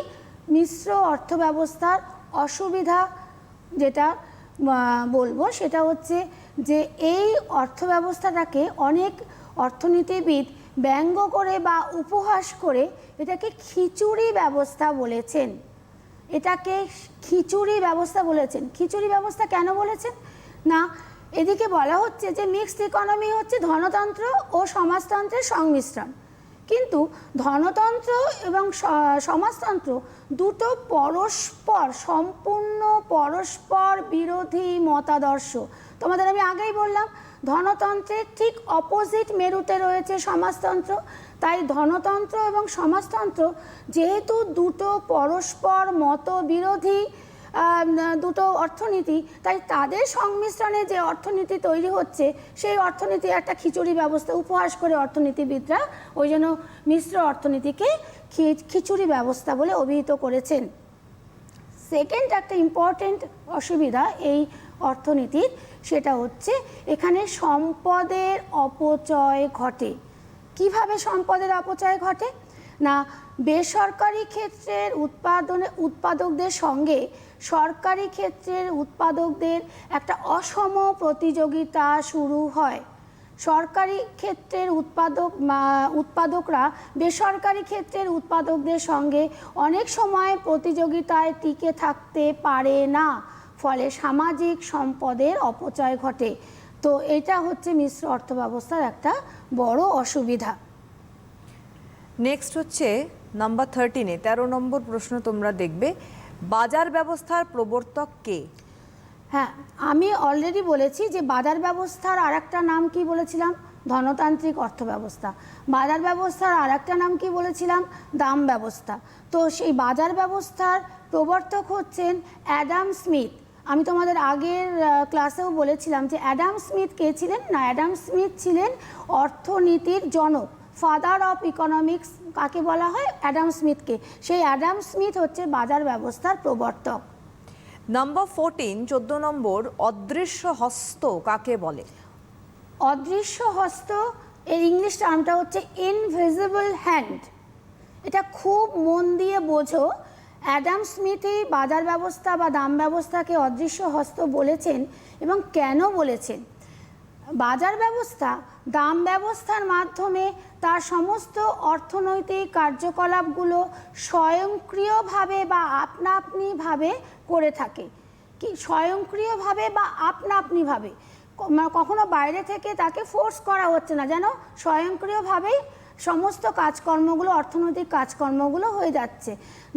মিশ্র অর্থ ব্যবস্থার অসুবিধা যেটা বলবো সেটা হচ্ছে যে এই অর্থ ব্যবস্থাটাকে অনেক অর্থনীতিবিদ ব্যঙ্গ করে বা উপহাস করে এটাকে খিচুড়ি ব্যবস্থা বলেছেন। এটাকে খিচুড়ি ব্যবস্থা বলেছেন। খিচুড়ি ব্যবস্থা কেন বলেছেন? না, এদিকে বলা হচ্ছে যে মিক্সড ইকোনমি হচ্ছে ধনতন্ত্র ও সমাজতন্ত্রের সংমিশ্রণ, কিন্তু ধনতন্ত্র এবং সমাজতন্ত্র দুটো সম্পূর্ণ পরস্পর বিরোধী মতাদর্শ। তোমাদের আমি আগেই বললাম ধনতন্ত্রের ঠিক অপোজিট মেরুতে রয়েছে সমাজতন্ত্র। তাই ধনতন্ত্র এবং সমাজতন্ত্র যেহেতু দুটো পরস্পর মতবিরোধী দুটো অর্থনীতি, তাই তাদের সংমিশ্রণে যে অর্থনীতি তৈরি হচ্ছে সেই অর্থনীতি একটা খিচুড়ি ব্যবস্থা। উপহাস করে অর্থনীতিবিদরা ওই জন্য মিশ্র অর্থনীতিকে খিচুড়ি ব্যবস্থা বলে অভিহিত করেছেন। সেকেন্ড একটা ইম্পর্টেন্ট অসুবিধা এই অর্থনীতির, সেটা হচ্ছে এখানে সম্পদের অপচয় ঘটে। কিভাবে সম্পদের অপচয় ঘটে? না, বেসরকারি ক্ষেত্রের উৎপাদকদের সঙ্গে সরকারি ক্ষেত্রের উৎপাদকদের একটা অসম প্রতিযোগিতা শুরু হয়। সরকারি ক্ষেত্রের উৎপাদকরা বেসরকারি ক্ষেত্রের উৎপাদকদের সঙ্গে অনেক সময় প্রতিযোগিতায় টিকে থাকতে পারে না, ফলে সামাজিক সম্পদের অপচয় ঘটে। তো এটা হচ্ছে মিশ্র অর্থব্যবস্থার একটা বড় অসুবিধা। নেক্সট হচ্ছে নাম্বার 13, 13 নম্বর প্রশ্ন তোমরা দেখবে, বাজার ব্যবস্থার প্রবর্তক কে? হ্যাঁ, আমি অলরেডি বলেছি যে বাজার ব্যবস্থার আরেকটা নাম কি বলেছিলাম? ধনতান্ত্রিক অর্থব্যবস্থা। বাজার ব্যবস্থার আরেকটা নাম কি বলেছিলাম? দাম ব্যবস্থা। তো সেই বাজার ব্যবস্থার প্রবর্তক হচ্ছেন অ্যাডাম স্মিথ। আমি তোমাদের আগের ক্লাসেও বলেছিলাম যে অ্যাডাম স্মিথ কে ছিলেন? না, অ্যাডাম স্মিথ ছিলেন অর্থনীতির জনক, ফাদার অফ ইকোনমিক্স কাকে বলা হয়? অ্যাডাম স্মিথকে। সেই অ্যাডাম স্মিথ হচ্ছে বাজার ব্যবস্থার প্রবর্তক। নাম্বার 14, 14 নম্বর, অদৃশ্য হস্ত কাকে বলে? অদৃশ্য হস্ত এর ইংলিশ টার্মটা হচ্ছে ইনভিজিবল হ্যান্ড। এটা খুব মন দিয়ে বোঝো। অ্যাডাম স্মিথই বাজার ব্যবস্থা বা দাম ব্যবস্থাকে অদৃশ্য হস্ত বলেছেন। এবং কেন বলেছেন? বাজার ব্যবস্থা দাম ব্যবস্থার মাধ্যমে তার সমস্ত অর্থনৈতিক কার্যকলাপগুলো স্বয়ংক্রিয়ভাবে বা আপনা আপনিভাবে করে থাকে। কি স্বয়ংক্রিয়ভাবে বা আপনা আপনিভাবে, কখনো বাইরে থেকে তাকে ফোর্স করা হচ্ছে না, যেন স্বয়ংক্রিয়ভাবেই সমস্ত কাজকর্মগুলো, অর্থনৈতিক কাজকর্মগুলো হয়ে যাচ্ছে।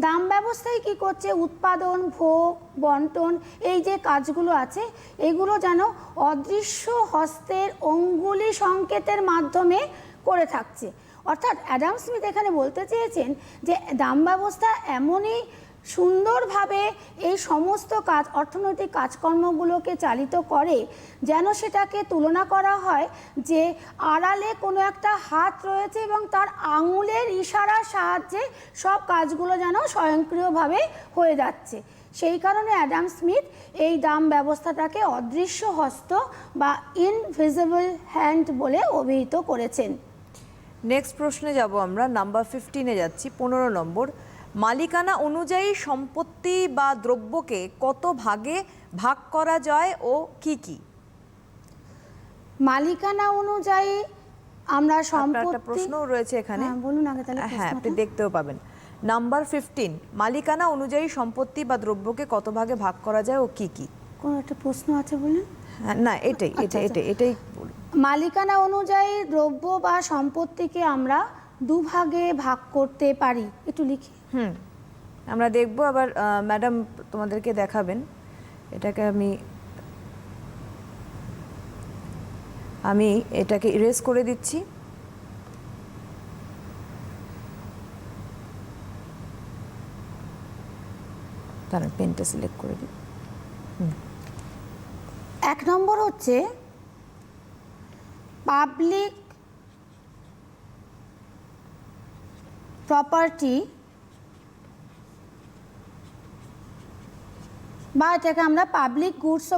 দাম ব্যবস্থায় কি করছে, উৎপাদন, ভোগ, বন্টন, এই যে কাজগুলো আছে এগুলো যেন অদৃশ্য হস্তের অঙ্গুলি সংকেতের মাধ্যমে করে থাকছে। অর্থাৎ অ্যাডাম স্মিথ এখানে বলতে চেয়েছেন যে দাম ব্যবস্থা এমনই সুন্দরভাবে এই সমস্ত কাজ, অর্থনৈতিক কাজকর্মগুলোকে চালিত করে যেন সেটাকে তুলনা করা হয় যে আড়ালে কোনো একটা হাত রয়েছে এবং তার আঙুলের ইশারার সাহায্যে সব কাজগুলো যেন স্বয়ংক্রিয়ভাবে হয়ে যাচ্ছে। সেই কারণে অ্যাডাম স্মিথ এই দাম ব্যবস্থাটাকে অদৃশ্য হস্ত বা ইনভিজিবল হ্যান্ড বলে অভিহিত করেছেন। নেক্সট প্রশ্নে যাব আমরা, নাম্বার 15-এ যাচ্ছি, 15 নম্বর। মালিকানা অনুযায়ী সম্পত্তি বা দ্রব্যকে কত ভাগে ভাগ করা যায় ও কি কি? মালিকানা অনুযায়ী আমরা আপনার একটা সম্পত্তি, প্রশ্নও রয়েছে এখানে। হ্যাঁ বলুন আগে তাহলে হ্যাঁ, আপনি প্রশ্নটা। দেখতেও পাবেন। নাম্বার 15, মালিকানা অনুযায়ী সম্পত্তি বা দ্রব্যকে কত ভাগে ভাগ করা যায় ও কি কি? কোনো একটা প্রশ্ন আছে বললেন? হ্যাঁ, না এটাই আচ্ছা, এটাই বলুন। মালিকানা অনুযায়ী দ্রব্য বা সম্পত্তিকে আমরা দুভাগে ভাগ করতে পারি, একটু লিখি। আমরা দেখব, আবার ম্যাডাম তোমাদেরকে দেখাবেন। এটাকে আমি এটাকে ইরেজ করে দিচ্ছি। তাহলে পেনটা সিলেক্ট করে দিই। 1 নম্বর হচ্ছে পাবলিক প্রপার্টি, বা এটাকে আমরা পাবলিক গুডসও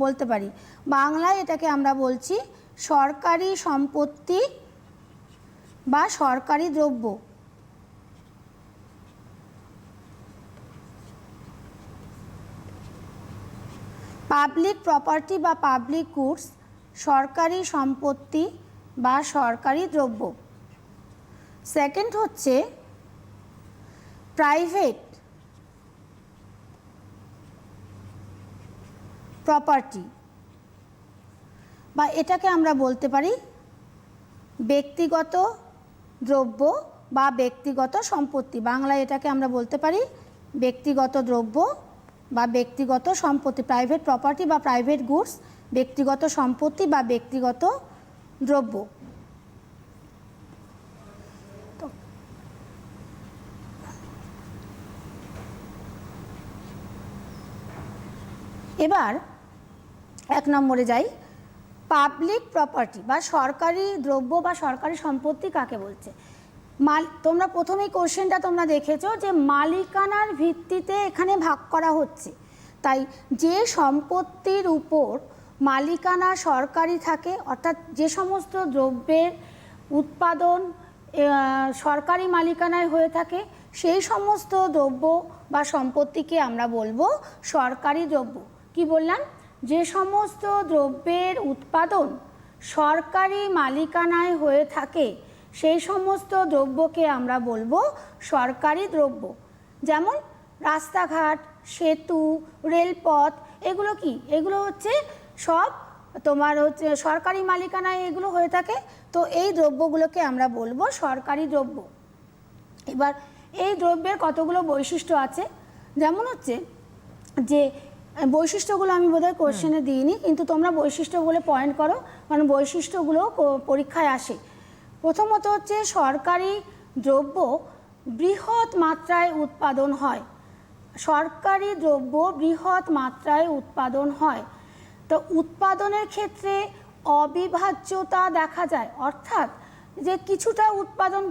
বলতে পারি। বাংলায় এটাকে আমরা বলছি সরকারি সম্পত্তি বা সরকারি দ্রব্য। পাবলিক প্রপার্টি বা পাবলিক গুডস, সরকারি সম্পত্তি বা সরকারি দ্রব্য। সেকেন্ড হচ্ছে প্রাইভেট প্রপার্টি, বা এটাকে আমরা বলতে পারি ব্যক্তিগত দ্রব্য বা ব্যক্তিগত সম্পত্তি। বাংলায় এটাকে আমরা বলতে পারি ব্যক্তিগত দ্রব্য বা ব্যক্তিগত সম্পত্তি। প্রাইভেট প্রপার্টি বা প্রাইভেট গুডস, ব্যক্তিগত সম্পত্তি বা ব্যক্তিগত দ্রব্য। এবার 1 নম্বরে যাই, পাবলিক প্রপার্টি বা সরকারি দ্রব্য বা সরকারি সম্পত্তি কাকে বলছে। তোমরা প্রথমেই কোশ্চেনটা তোমরা দেখেছো যে মালিকানার ভিত্তিতে এখানে ভাগ করা হচ্ছে। তাই যে সম্পত্তির উপর মালিকানা সরকারি থাকে, অর্থাৎ যে সমস্ত দ্রব্যের উৎপাদন সরকারি মালিকানায় হয়ে থাকে, সেই সমস্ত দ্রব্য বা সম্পত্তিকে আমরা বলবো সরকারি দ্রব্য। কি বললাম? যে সমস্ত দ্রব্যের উৎপাদন সরকারি মালিকানায় হয়ে থাকে সেই সমস্ত দ্রব্যকে আমরা বলবো সরকারি দ্রব্য। যেমন রাস্তাঘাট, সেতু, রেলপথ, এগুলো কি? এগুলো হচ্ছে সব তোমার হচ্ছে সরকারি মালিকানায় এগুলো হয়ে থাকে। তো এই দ্রব্যগুলোকে আমরা বলবো সরকারি দ্রব্য। এবার এই দ্রব্যের কতগুলো বৈশিষ্ট্য আছে, যেমন হচ্ছে যে বৈশিষ্ট্যগুলো আমি বোধহয় কোশ্চেনে দিইনি, কিন্তু তোমরা বৈশিষ্ট্যগুলো পয়েন্ট করো, কারণ বৈশিষ্ট্যগুলো পরীক্ষায় আসে। প্রথমত হচ্ছে সরকারি দ্রব্য বৃহৎ মাত্রায় উৎপাদন হয়। সরকারি দ্রব্য বৃহৎ মাত্রায় উৎপাদন হয়। তো উৎপাদনের ক্ষেত্রে অবিভাজ্যতা দেখা যায়, অর্থাৎ যে কিছুটা উৎপাদন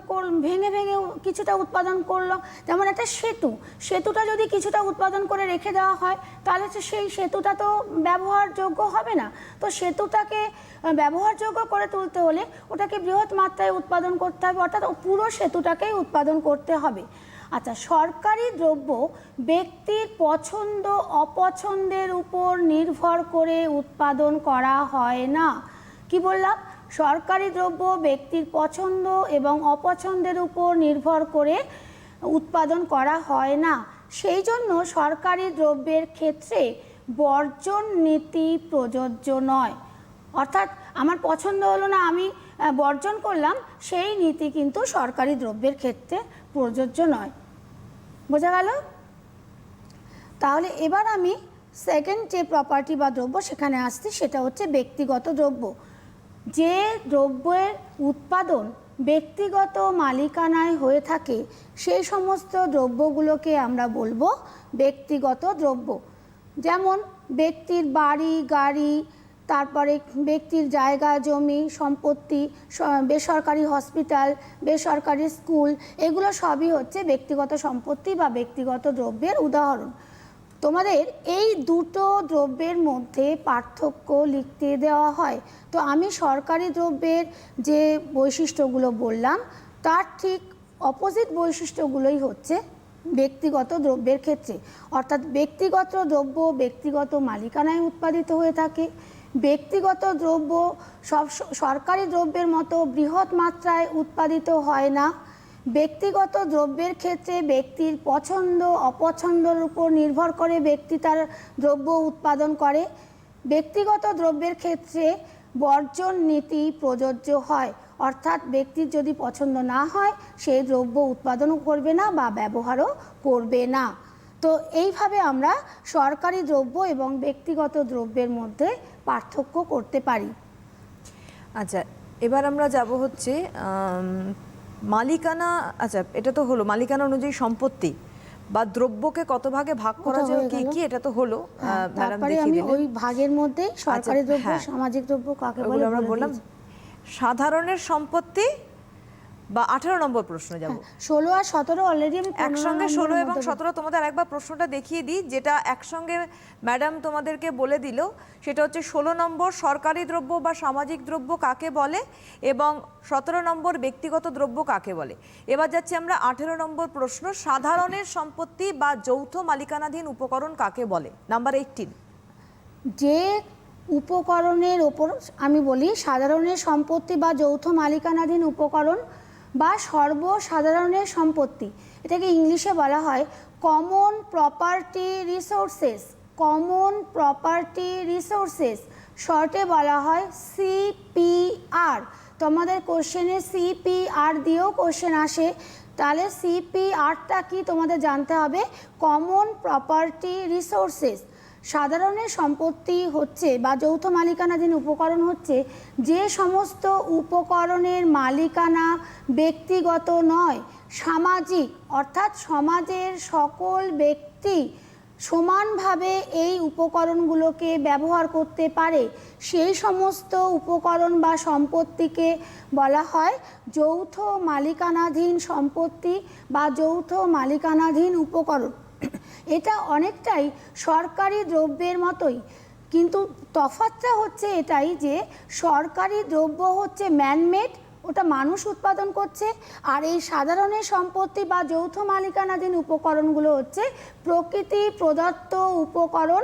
ভেঙে ভেঙে কিছুটা উৎপাদন করলো। যেমন একটা সেতুটা যদি কিছুটা উৎপাদন করে রেখে দেওয়া হয় তাহলে সেই সেতুটা তো ব্যবহারযোগ্য হবে না। তো সেতুটাকে ব্যবহারযোগ্য করে তুলতে হলে ওটাকে বৃহৎ মাত্রায় উৎপাদন করতে হবে, অর্থাৎ পুরো সেতুটাকেই উৎপাদন করতে হবে। আচ্ছা, সরকারি দ্রব্য ব্যক্তির পছন্দ অপছন্দের উপর নির্ভর করে উৎপাদন করা হয় না। কি বললাম? সরকারি দ্রব্য ব্যক্তির পছন্দ এবং অপছন্দের উপর নির্ভর করে উৎপাদন করা হয় না। সেই জন্য সরকারি দ্রব্যের ক্ষেত্রে বর্জন নীতি প্রযোজ্য নয়। অর্থাৎ আমার পছন্দ হলো না, আমি বর্জন করলাম, সেই নীতি কিন্তু সরকারি দ্রব্যের ক্ষেত্রে প্রযোজ্য নয়। বোঝা গেল? তাহলে এবার আমি সেকেন্ড যে প্রপার্টি বা দ্রব্য সেখানে আসছি, সেটা হচ্ছে ব্যক্তিগত দ্রব্য। যে দ্রব্যের উৎপাদন ব্যক্তিগত মালিকানায় হয়ে থাকে সেই সমস্ত দ্রব্যগুলোকে আমরা বলবো ব্যক্তিগত দ্রব্য। যেমন ব্যক্তির বাড়ি, গাড়ি, তারপরে ব্যক্তির জায়গা জমি সম্পত্তি, বেসরকারি হসপিটাল, বেসরকারি স্কুল, এগুলো সবই হচ্ছে ব্যক্তিগত সম্পত্তি বা ব্যক্তিগত দ্রব্যের উদাহরণ। তোমাদের এই দুটো দ্রব্যের মধ্যে পার্থক্য লিখতে দেওয়া হয়। তো আমি সরকারি দ্রব্যের যে বৈশিষ্ট্যগুলো বললাম তার ঠিক অপোজিট বৈশিষ্ট্যগুলোই হচ্ছে ব্যক্তিগত দ্রব্যের ক্ষেত্রে। অর্থাৎ ব্যক্তিগত দ্রব্য ব্যক্তিগত মালিকানায় উৎপাদিত হয়ে থাকে। ব্যক্তিগত দ্রব্য সব সরকারি দ্রব্যের মতো বৃহৎ মাত্রায় উৎপাদিত হয় না। ব্যক্তিগত দ্রব্যের ক্ষেত্রে ব্যক্তির পছন্দ অপছন্দের উপর নির্ভর করে ব্যক্তি তার দ্রব্য উৎপাদন করে। ব্যক্তিগত দ্রব্যের ক্ষেত্রে বর্জন নীতি প্রযোজ্য হয়, অর্থাৎ ব্যক্তির যদি পছন্দ না হয় সেই দ্রব্য উৎপাদনও করবে না বা ব্যবহারও করবে না। তো এইভাবে আমরা সরকারি দ্রব্য এবং ব্যক্তিগত দ্রব্যের মধ্যে পার্থক্য করতে পারি। আচ্ছা, এবার আমরা যাব হচ্ছে মালিকানা। আচ্ছা, এটা তো হলো মালিকানা অনুযায়ী সম্পত্তি বা দ্রব্যকে কত ভাগে ভাগ করা যায় কি কি, এটা তো হলো। ম্যাডাম তারপরে দেখিয়ে আমি দিলেন ওই ভাগের মধ্যে সরকারি দ্রব্য, হ্যাঁ। সামাজিক দ্রব্য কাকে ওগুলো বলে আমরা বলে বললাম। দিয়েছি। সাধারণের সম্পত্তি বা 18 নম্বর প্রশ্ন যাব। 16 আর 17 অলরেডি আমি 15 একসঙ্গে 16 নম্বরের এবং মধ্যে 17 তোমাদের আরেকবার প্রশ্নটা দেখিয়ে দিই, যেটা একসঙ্গে ম্যাডাম তোমাদেরকে বলে দিল। সেটা হচ্ছে 16 নম্বর সরকারি দ্রব্য বা সামাজিক দ্রব্য কাকে বলে এবং 17 নম্বর ব্যক্তিগত দ্রব্য কাকে বলে। এবার যাচ্ছি আমরা 18 নম্বর প্রশ্ন, সাধারণের সম্পত্তি বা যৌথ মালিকানাধীন উপকরণ কাকে বলে। নাম্বার 18। যে উপকরণের ওপর আমি বলি সাধারণের সম্পত্তি বা যৌথ মালিকানাধীন উপকরণ বা সর্বসাধারণের সম্পত্তি, এটাকে ইংলিশে বলা হয় common property resources. Common property resources শর্টে বলা হয় সিপিআর। তোমাদের কোশ্চেনে সিপিআর দিয়েও কোশ্চেন আসে, তাহলে সিপিআরটা কি তোমাদের জানতে হবে। Common property resources. সাধারণের সম্পত্তি হচ্ছে বা যৌথ মালিকানাধীন উপকরণ হচ্ছে যে সমস্ত উপকরণের মালিকানা ব্যক্তিগত নয়, সামাজিক, অর্থাৎ সমাজের সকল ব্যক্তি সমানভাবে এই উপকরণগুলোকে ব্যবহার করতে পারে, সেই সমস্ত উপকরণ বা সম্পত্তিকে বলা হয় যৌথ মালিকানাধীন সম্পত্তি বা যৌথ মালিকানাধীন উপকরণ। এটা অনেকটাই সরকারি দ্রব্যের মতোই, কিন্তু তফাৎটা হচ্ছে এটাই যে সরকারি দ্রব্য হচ্ছে ম্যানমেড, ওটা মানুষ উৎপাদন করছে, আর এই সাধারণের সম্পত্তি বা যৌথ মালিকানাধীন উপকরণগুলো হচ্ছে প্রকৃতি প্রদত্ত উপকরণ,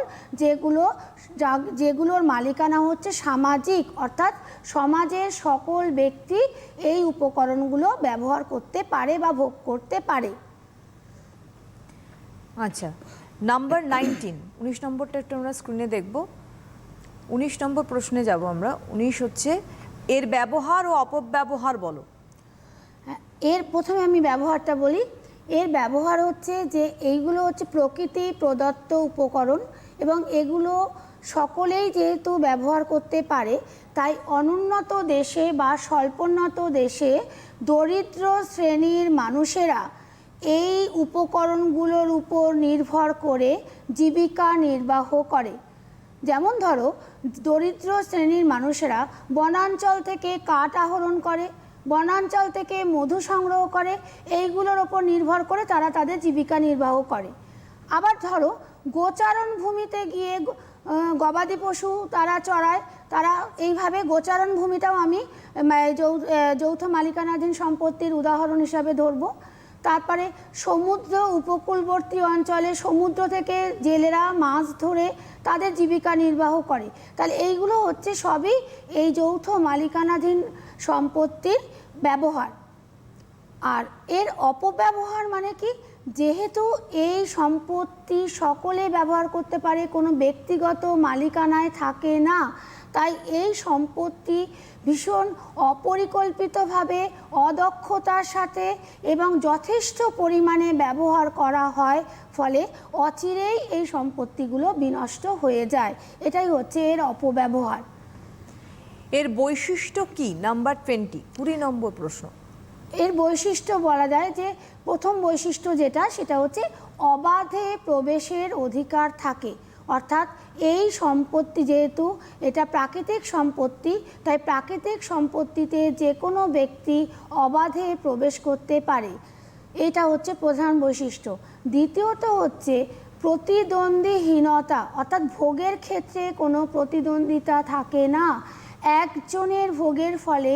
যেগুলোর মালিকানা হচ্ছে সামাজিক, অর্থাৎ সমাজের সকল ব্যক্তি এই উপকরণগুলো ব্যবহার করতে পারে বা ভোগ করতে পারে। আচ্ছা, নাম্বার 19, 19 নম্বরটা একটু আমরা স্ক্রিনে দেখব। 19 নম্বর প্রশ্নে যাব আমরা। 19 হচ্ছে এর ব্যবহার ও অপব্যবহার বলো। এর প্রথমে আমি ব্যবহারটা বলি। এর ব্যবহার হচ্ছে যে এইগুলো হচ্ছে প্রকৃতি প্রদত্ত উপকরণ এবং এগুলো সকলেই যেহেতু ব্যবহার করতে পারে, তাই অনুন্নত দেশে বা স্বল্পোন্নত দেশে দরিদ্র শ্রেণীর মানুষেরা এই উপকরণগুলোর উপর নির্ভর করে জীবিকা নির্বাহ করে। যেমন ধরো, দরিদ্র শ্রেণীর মানুষেরা বনাঞ্চল থেকে কাঠ আহরণ করে, বনাঞ্চল থেকে মধু সংগ্রহ করে, এইগুলোর ওপর নির্ভর করে তারা তাদের জীবিকা নির্বাহ করে। আবার ধরো, গোচারণ ভূমিতে গিয়ে গবাদি পশু তারা চড়ায়, তারা এইভাবে গোচারণ ভূমিটাও আমি যৌথ মালিকানাধীন সম্পত্তির উদাহরণ হিসাবে ধরবো। তারপরে সমুদ্র উপকূলবর্তী অঞ্চলে সমুদ্র থেকে জেলেরা মাছ ধরে তাদের জীবিকা নির্বাহ করে। তাহলে এইগুলো হচ্ছে সবই এই যৌথ মালিকানাধীন সম্পত্তির ব্যবহার। আর এর অপব্যবহার মানে কি, যেহেতু এই সম্পত্তি সকলে ব্যবহার করতে পারে, কোনো ব্যক্তিগত মালিকানায় থাকে না, তাই এই সম্পত্তি ভীষণ অপরিকল্পিতভাবে অদক্ষতার সাথে এবং যথেষ্ট পরিমাণে ব্যবহার করা হয়, ফলে অচিরেই এই সম্পত্তিগুলো বিনষ্ট হয়ে যায়। এটাই হচ্ছে এর অপব্যবহার। এর বৈশিষ্ট্য কি? নাম্বার 20, 20 নম্বর প্রশ্ন। এর বৈশিষ্ট্য বলা যায় যে প্রথম বৈশিষ্ট্য যেটা, সেটা হচ্ছে অবাধে প্রবেশের অধিকার থাকে। অর্থাৎ এই সম্পত্তি, যেহেতু এটা প্রাকৃতিক সম্পত্তি, তাই প্রাকৃতিক সম্পত্তিতে যে কোনো ব্যক্তি অবাধে প্রবেশ করতে পারে। এটা হচ্ছে প্রধান বৈশিষ্ট্য। দ্বিতীয়ত হচ্ছে প্রতিদ্বন্দ্বীহীনতা, অর্থাৎ ভোগের ক্ষেত্রে কোনো প্রতিদ্বন্দ্বিতা থাকে না। একজনের ভোগের ফলে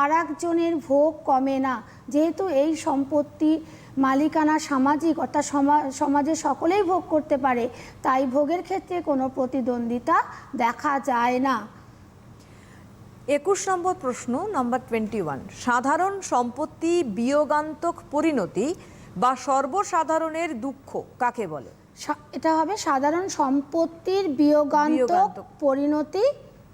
আর একজনের ভোগ কমে না। যেহেতু এই সম্পত্তি মালিকানা সামাজিক, অর্থাৎ সমাজে সকলেই ভোগ করতে পারে, তাই ভোগের ক্ষেত্রে কোনো প্রতিদ্বন্দ্বিতা দেখা যায় না। 21 নম্বর প্রশ্ন, নাম্বার 21, সাধারণ সম্পত্তি বিয়োগান্তক পরিণতি বা সর্বসাধারণের দুঃখ কাকে বলে? এটা হবে সাধারণ সম্পত্তির বিয়োগান্তক পরিণতি,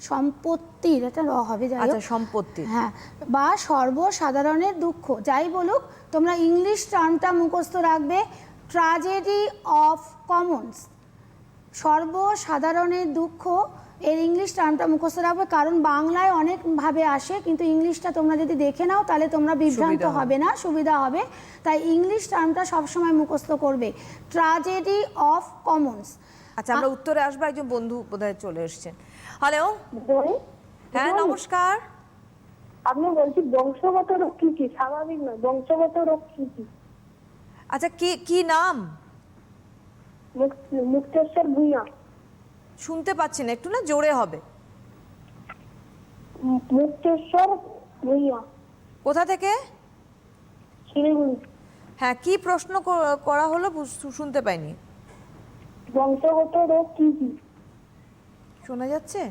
সম্পত্তির, এটা হবে, যাই আচ্ছা, হোক, সম্পত্তি, হ্যাঁ, বা সর্বসাধারণের দুঃখ, যাই বলুক। তোমরা ইংলিশ টার্মটা মুখস্থ রাখবে, ট্র্যাজেডি অফ কমন্স, সর্বসাধারণের দুঃখ। এর ইংলিশ টার্মটা মুখস্থ রাখবে, কারণ বাংলায় অনেকভাবে আসে, কিন্তু ইংলিশটা তোমরা যদি দেখে নাও তাহলে তোমরা বিভ্রান্ত হবে না, সুবিধা হবে। তাই ইংলিশ টার্মটা সবসময় মুখস্থ করবে, ট্র্যাজেডি অফ কমন্স। আচ্ছা, আমরা উত্তরে আসবো। একজন বন্ধু বোধহয় চলে এসেছেন। হ্যালো, হ্যাঁ, বলুন। নমস্কার। আপনি বলছি বংশগত রোগ কি কি? স্বাভাবিক নয়, বংশগত রোগ কি কি? আচ্ছা, কি কি নাম? মুক্তেশ্বর ভূঁইয়া। শুনতে পাচ্ছি না, একটু না জোরে হবে। মুক্তেশ্বর ভূঁইয়া, কোথা থেকে? শিলিগুড়ি। হ্যাঁ, কি প্রশ্ন করা হলো শুনতে পাইনি। বংশগত রোগ কি কি? শোনা যাচ্ছে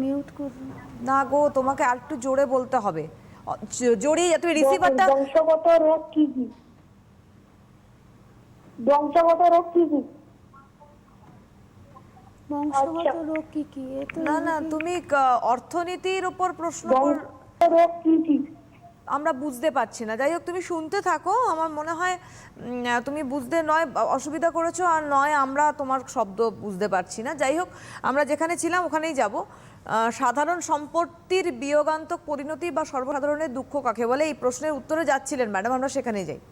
মিউট করুন। না গো, তোমাকে আর একটু জোরে বলতে হবে। জোরে, তুমি রিসিভারটা। বংশগত রোগ কি কি? বংশগত রোগ কি কি? বংশগত রোগ কি কি? না না, তুমি অর্থনীতির উপর প্রশ্ন বংশগত রোগ কি কি? আমরা বুঝতে পারছি না। যাই হোক, তুমি শুনতে থাকো। আমার মনে হয় তুমি বুঝতে নয় অসুবিধা করেছো, আর নয় আমরা তোমার শব্দ বুঝতে পারছি না। যাই হোক, আমরা যেখানে ছিলাম ওখানেই যাব। সাধারণ সম্পত্তির বিয়োগান্তক পরিণতি বা সর্বসাধারণের দুঃখ কাকে বলে, এই প্রশ্নের উত্তরে যাচ্ছিলেন ম্যাডাম, আমরা সেখানেই যাই।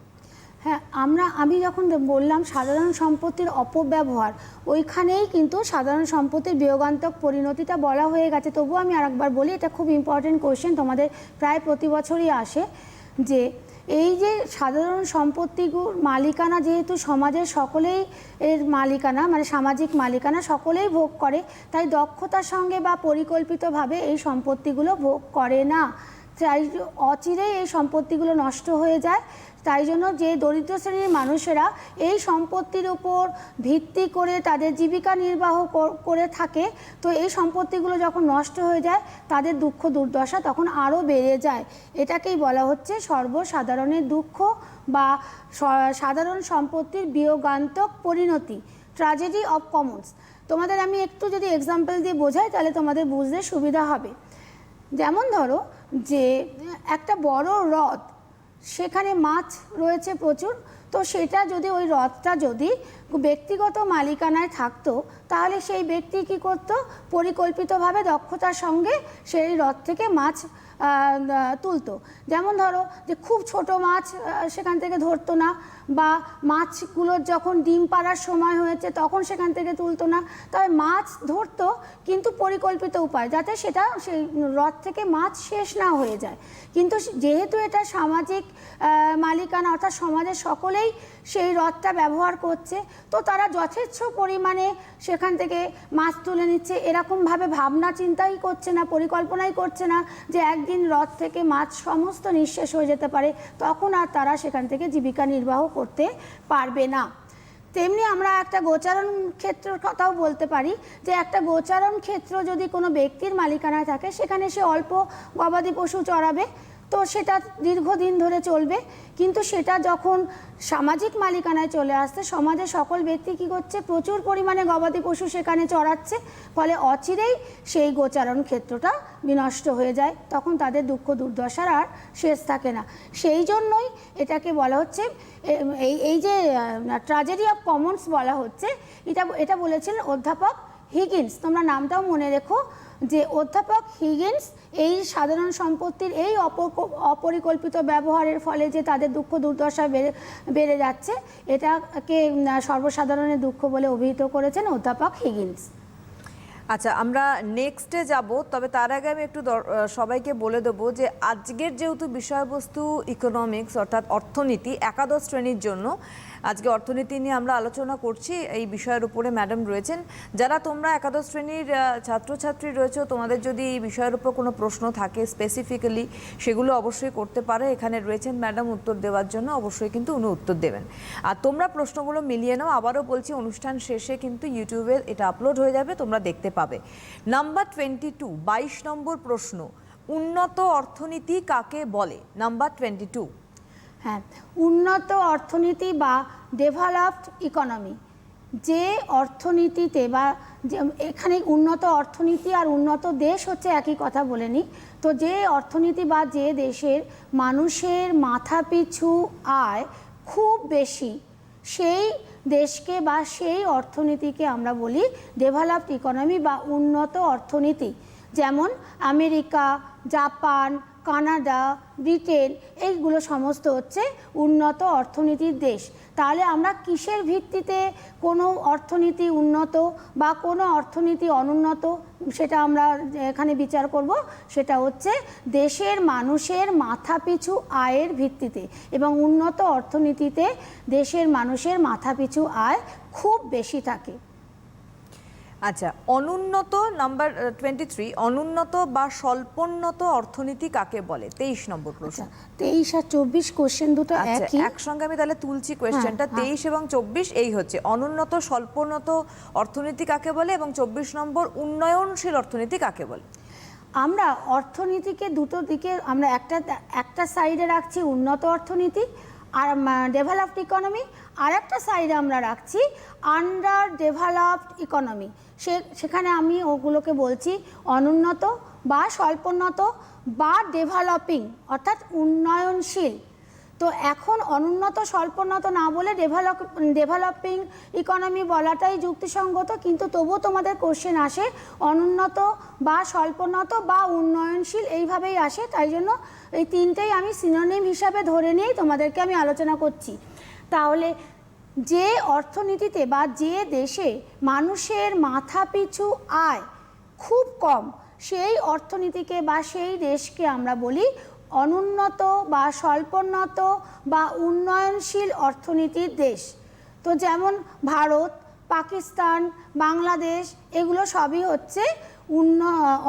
হ্যাঁ, আমি যখন বললাম সাধারণ সম্পত্তির অপব্যবহার, ওইখানেই কিন্তু সাধারণ সম্পত্তির বিয়োগান্তক পরিণতিটা বলা হয়ে গেছে। তবুও আমি আরেকবার বলি, এটা খুব ইম্পর্টেন্ট কোয়েশ্চেন, তোমাদের প্রায় প্রতি বছরই আসে, যে এই যে সাধারণ সম্পত্তিগুলোর মালিকানা, যেহেতু সমাজের সকলেই এর মালিকানা, মানে সামাজিক মালিকানা সকলেই ভোগ করে, তাই দক্ষতার সঙ্গে বা পরিকল্পিতভাবে এই সম্পত্তিগুলো ভোগ করে না। তাই অচিরেই এই সম্পত্তিগুলো নষ্ট হয়ে যায়। তাই জন্য যে দরিদ্র শ্রেণীর মানুষেরা এই সম্পত্তির উপর ভিত্তি করে তাদের জীবিকা নির্বাহ করে থাকে, তো এই সম্পত্তিগুলো যখন নষ্ট হয়ে যায় তাদের দুঃখ দুর্দশা তখন আরও বেড়ে যায়। এটাকেই বলা হচ্ছে সর্বসাধারণের দুঃখ বা সাধারণ সম্পত্তির বিয়োগান্তক পরিণতি, ট্র্যাজেডি অফ কমন্স। তোমাদের আমি একটু যদি এক্সাম্পল দিয়ে বোঝাই তাহলে তোমাদের বুঝতে সুবিধা হবে। যেমন ধরো যে একটা বড় হ্রদ, সেখানে মাছ রয়েছে প্রচুর, তো সেটা যদি, ওই হ্রদটা যদি ব্যক্তিগত মালিকানায় থাকতো, তাহলে সেই ব্যক্তি কী করতো, পরিকল্পিতভাবে দক্ষতার সঙ্গে সেই হ্রদ থেকে মাছ তুলতো। যেমন ধরো যে খুব ছোট মাছ সেখান থেকে ধরতো না, বা মাছগুলোর যখন ডিম পাড়ার সময় হয়েছে তখন সেখান থেকে তুলতো না। তবে মাছ ধরতো, কিন্তু পরিকল্পিত উপায়, যাতে সেটা সেই হ্রদ থেকে মাছ শেষ না হয়ে যায়। কিন্তু যেহেতু এটা সামাজিক মালিকানা, অর্থাৎ সমাজের সকলেই সেই হ্রদটা ব্যবহার করছে, তো তারা যথেচ্ছ পরিমাণে সেখান থেকে মাছ তুলে নিচ্ছে। এরকমভাবে ভাবনা চিন্তাই করছে না, পরিকল্পনাই করছে না যে একদিন হ্রদ থেকে মাছ সমস্ত নিঃশেষ হয়ে যেতে পারে, তখন আর তারা সেখান থেকে জীবিকা নির্বাহ করতে পারবে না। তেমনি আমরা একটা গোচারণ ক্ষেত্রের কথাও বলতে পারি, যে একটা গোচারণ ক্ষেত্র যদি কোনো ব্যক্তির মালিকানায় থাকে, সেখানে সে অল্প গবাদি পশু চড়াবে, তো সেটা দীর্ঘদিন ধরে চলবে। কিন্তু সেটা যখন সামাজিক মালিকানায় চলে আসছে, সমাজের সকল ব্যক্তি কী করছে, প্রচুর পরিমাণে গবাদি পশু সেখানে চড়াচ্ছে, ফলে অচিরেই সেই গোচারণ ক্ষেত্রটা বিনষ্ট হয়ে যায়, তখন তাদের দুঃখ দুর্দশার আর শেষ থাকে না। সেই জন্যই এটাকে বলা হচ্ছে এই যে ট্র্যাজেডি অফ কমন্স বলা হচ্ছে, এটা বলেছিলেন অধ্যাপক হিগিন্স। তোমরা নামটাও মনে রেখো যে অধ্যাপক হিগিন্স এই সাধারণ সম্পত্তির এই অপরিকল্পিত ব্যবহারের ফলে যে তাদের দুঃখ দুর্দশা বেড়ে যাচ্ছে, এটাকে সর্বসাধারণের দুঃখ বলে অভিহিত করেছেন অধ্যাপক হিগিন্স। আচ্ছা, আমরা নেক্সটে যাব, তবে তার আগে আমি একটু সবাইকে বলে দেবো যে আজকের যেহেতু বিষয়বস্তু ইকোনমিক্স অর্থাৎ অর্থনীতি, একাদশ শ্রেণীর জন্য আজকে অর্থনীতি নিয়ে আমরা আলোচনা করছি। এই বিষয়ের উপরে ম্যাডাম রয়েছেন। যারা তোমরা একাদশ শ্রেণীর ছাত্রছাত্রী রয়েছে, তোমাদের যদি এই বিষয়ের উপর কোনো প্রশ্ন থাকে স্পেসিফিক্যালি, সেগুলো অবশ্যই করতে পারো। এখানে রয়েছেন ম্যাডাম উত্তর দেওয়ার জন্য, অবশ্যই কিন্তু উনি উত্তর দেবেন। আর তোমরা প্রশ্নগুলো মিলিয়ে নাও। আবারও বলছি, অনুষ্ঠান শেষে কিন্তু ইউটিউবে এটা আপলোড হয়ে যাবে, তোমরা দেখতে পাবে। নাম্বার 22, 22 নম্বর প্রশ্ন, উন্নত অর্থনীতি কাকে বলে? নাম্বার 22। হ্যাঁ, উন্নত অর্থনীতি বা ডেভেলপড ইকোনমি, যে অর্থনীতিতে বা এখানে উন্নত অর্থনীতি আর উন্নত দেশ হচ্ছে একই কথা বলে নিই। তো যে অর্থনীতি বা যে দেশের মানুষের মাথাপিছু আয় খুব বেশি, সেই দেশকে বা সেই অর্থনীতিকে আমরা বলি ডেভেলপড ইকোনমি বা উন্নত অর্থনীতি। যেমন আমেরিকা, জাপান, কানাডা, ব্রিটেন, এইগুলো সমস্ত হচ্ছে উন্নত অর্থনীতির দেশ। তাহলে আমরা কিসের ভিত্তিতে কোনো অর্থনীতি উন্নত বা কোনো অর্থনীতি অনুন্নত সেটা আমরা এখানে বিচার করব? সেটা হচ্ছে দেশের মানুষের মাথাপিছু আয়ের ভিত্তিতে, এবং উন্নত অর্থনীতিতে দেশের মানুষের মাথাপিছু আয় খুব বেশি থাকে। আচ্ছা, অনুন্নত নাম্বার 23, অনুন্নত বা স্বল্পোন্নত অর্থনীতি কাকে বলে? 23 নম্বর প্রশ্ন। 23 আর 24 কোশ্চেন দুটো একই, একসঙ্গে আমি তাহলে তুলছি কোয়েশ্চেনটা। 23 এবং 24 এই হচ্ছে অনুন্নত স্বল্পোন্নত অর্থনীতি কাকে বলে, এবং 24 নম্বর উন্নয়নশীল অর্থনীতি কাকে বলে। আমরা অর্থনীতিকে দুটো দিকে আমরা একটা সাইডে রাখছি উন্নত অর্থনীতি আর ডেভেলপড ইকোনমি, আর একটা সাইডে আমরা রাখছি আন্ডার ডেভেলপড ইকোনমি। সেখানে আমি ওগুলোকে বলছি অনুন্নত বা স্বল্পোন্নত বা ডেভেলপিং অর্থাৎ উন্নয়নশীল। তো এখন অনুন্নত স্বল্পোন্নত না বলে ডেভেলপিং ইকোনমি বলাটাই যুক্তিসঙ্গত, কিন্তু তবুও তোমাদের কোশ্চেন আসে অনুন্নত বা স্বল্পোন্নত বা উন্নয়নশীল, এইভাবেই আসে। তাই জন্য এই তিনটেই আমি সিনোনিম হিসাবে ধরে নিয়েই তোমাদেরকে আমি আলোচনা করছি। তাহলে যে অর্থনীতিতে বা যে দেশে মানুষের মাথাপিছু আয় খুব কম, সেই অর্থনীতিকে বা সেই দেশকে আমরা বলি অনুন্নত বা স্বল্পোন্নত বা উন্নয়নশীল অর্থনীতির দেশ। তো যেমন ভারত, পাকিস্তান, বাংলাদেশ, এগুলো সবই হচ্ছে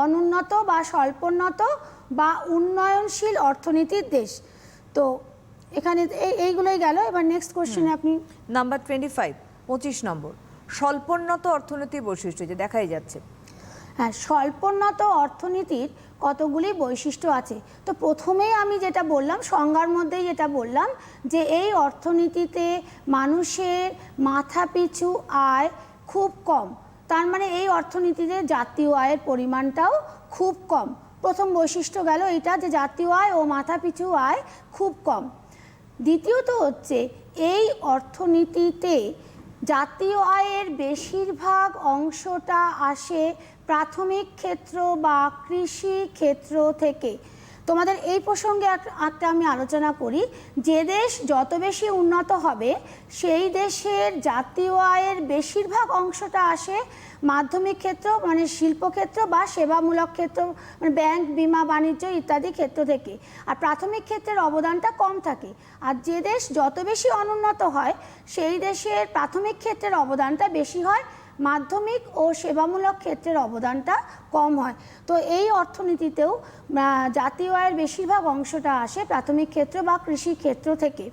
অনুন্নত বা স্বল্পোন্নত বা উন্নয়নশীল অর্থনীতির দেশ। তো এখানে এইগুলোই গেল। এবার নেক্সট কোশ্চেনে আপনি নাম্বার 25, 25 নম্বর, স্বল্পোন্নত অর্থনীতির বৈশিষ্ট্য যে দেখাই যাচ্ছে। হ্যাঁ, স্বল্পোন্নত অর্থনীতির কতগুলি বৈশিষ্ট্য আছে। তো প্রথমেই আমি যেটা বললাম, সংজ্ঞার মধ্যেই যেটা বললাম যে এই অর্থনীতিতে মানুষের মাথাপিছু আয় খুব কম, তার মানে এই অর্থনীতিতে জাতীয় আয়ের পরিমাণটাও খুব কম। প্রথম বৈশিষ্ট্য গেল এটা যে জাতীয় আয় ও মাথাপিছু আয় খুব কম। দ্বিতীয়ত হচ্ছে এই অর্থনীতিতে জাতীয় আয়ের বেশিরভাগ অংশটা আসে প্রাথমিক ক্ষেত্র বা কৃষি ক্ষেত্র থেকে। তোমাদের এই প্রসঙ্গে একটা আমি আলোচনা করি, যে দেশ যত বেশি উন্নত হবে সেই দেশের জাতীয় আয়ের বেশিরভাগ অংশটা আসে মাধ্যমিক ক্ষেত্র মানে শিল্পক্ষেত্র বা সেবামূলক ক্ষেত্র মানে ব্যাংক, বিমা, বাণিজ্য ইত্যাদি ক্ষেত্র থেকে, আর প্রাথমিক ক্ষেত্রের অবদানটা কম থাকে। আর যে দেশ যত বেশি অনুন্নত হয় সেই দেশের প্রাথমিক ক্ষেত্রের অবদানটা বেশি হয়, মাধ্যমিক ও সেবামূলক ক্ষেত্রের অবদানটা কম হয়। তো এই অর্থনীতিতেও জাতীয় আয়ের বেশিরভাগ অংশটা আসে প্রাথমিক ক্ষেত্র বা কৃষি ক্ষেত্র থেকে।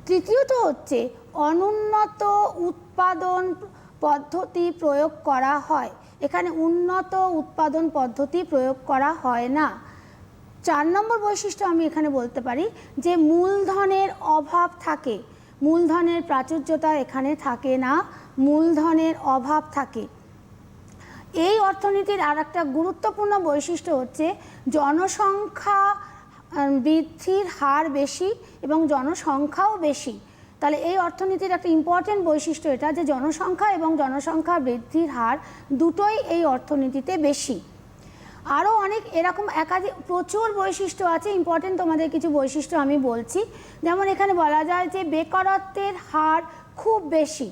তৃতীয়ত হচ্ছে অনুন্নত উৎপাদন পদ্ধতি প্রয়োগ করা হয়, এখানে উন্নত উৎপাদন পদ্ধতি প্রয়োগ করা হয় না। 4 নম্বর বৈশিষ্ট্য আমি এখানে বলতে পারি যে মূলধনের অভাব থাকে, মূলধনের প্রাচুর্যতা এখানে থাকে না, মূলধনের অভাব থাকে। এই অর্থনীতির আর একটা গুরুত্বপূর্ণ বৈশিষ্ট্য হচ্ছে জনসংখ্যা বৃদ্ধির হার বেশি এবং জনসংখ্যাও বেশি। তাহলে এই অর্থনীতির একটা ইম্পর্টেন্ট বৈশিষ্ট্য এটা যে জনসংখ্যা এবং জনসংখ্যা বৃদ্ধির হার দুটোই এই অর্থনীতিতে বেশি। আরও অনেক এরকম একাধিক প্রচুর বৈশিষ্ট্য আছে, ইম্পর্টেন্ট তোমাদের কিছু বৈশিষ্ট্য আমি বলছি। যেমন এখানে বলা যায় যে বেকারত্বের হার খুব বেশি,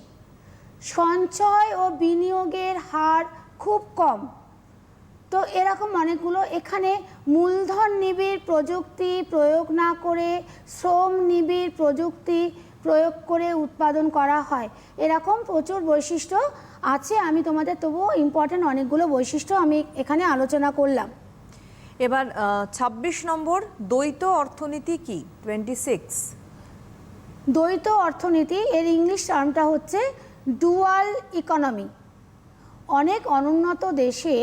সঞ্চয় ও বিনিয়োগের হার খুব কম। তো এরকম অনেকগুলো, এখানে মূলধন নিবিড় প্রযুক্তি প্রয়োগ না করে শ্রম নিবিড় প্রযুক্তি প্রয়োগ করে উৎপাদন করা হয়, এরকম প্রচুর বৈশিষ্ট্য আছে। আমি তোমাদের তবুও ইম্পর্টেন্ট অনেকগুলো বৈশিষ্ট্য আমি এখানে আলোচনা করলাম। এবার 26 নম্বর, দ্বৈত অর্থনীতি কি? 26। দ্বৈত অর্থনীতি এর ইংলিশ টার্মটা হচ্ছে ডুয়াল ইকোনমি। অনেক অনুন্নত দেশে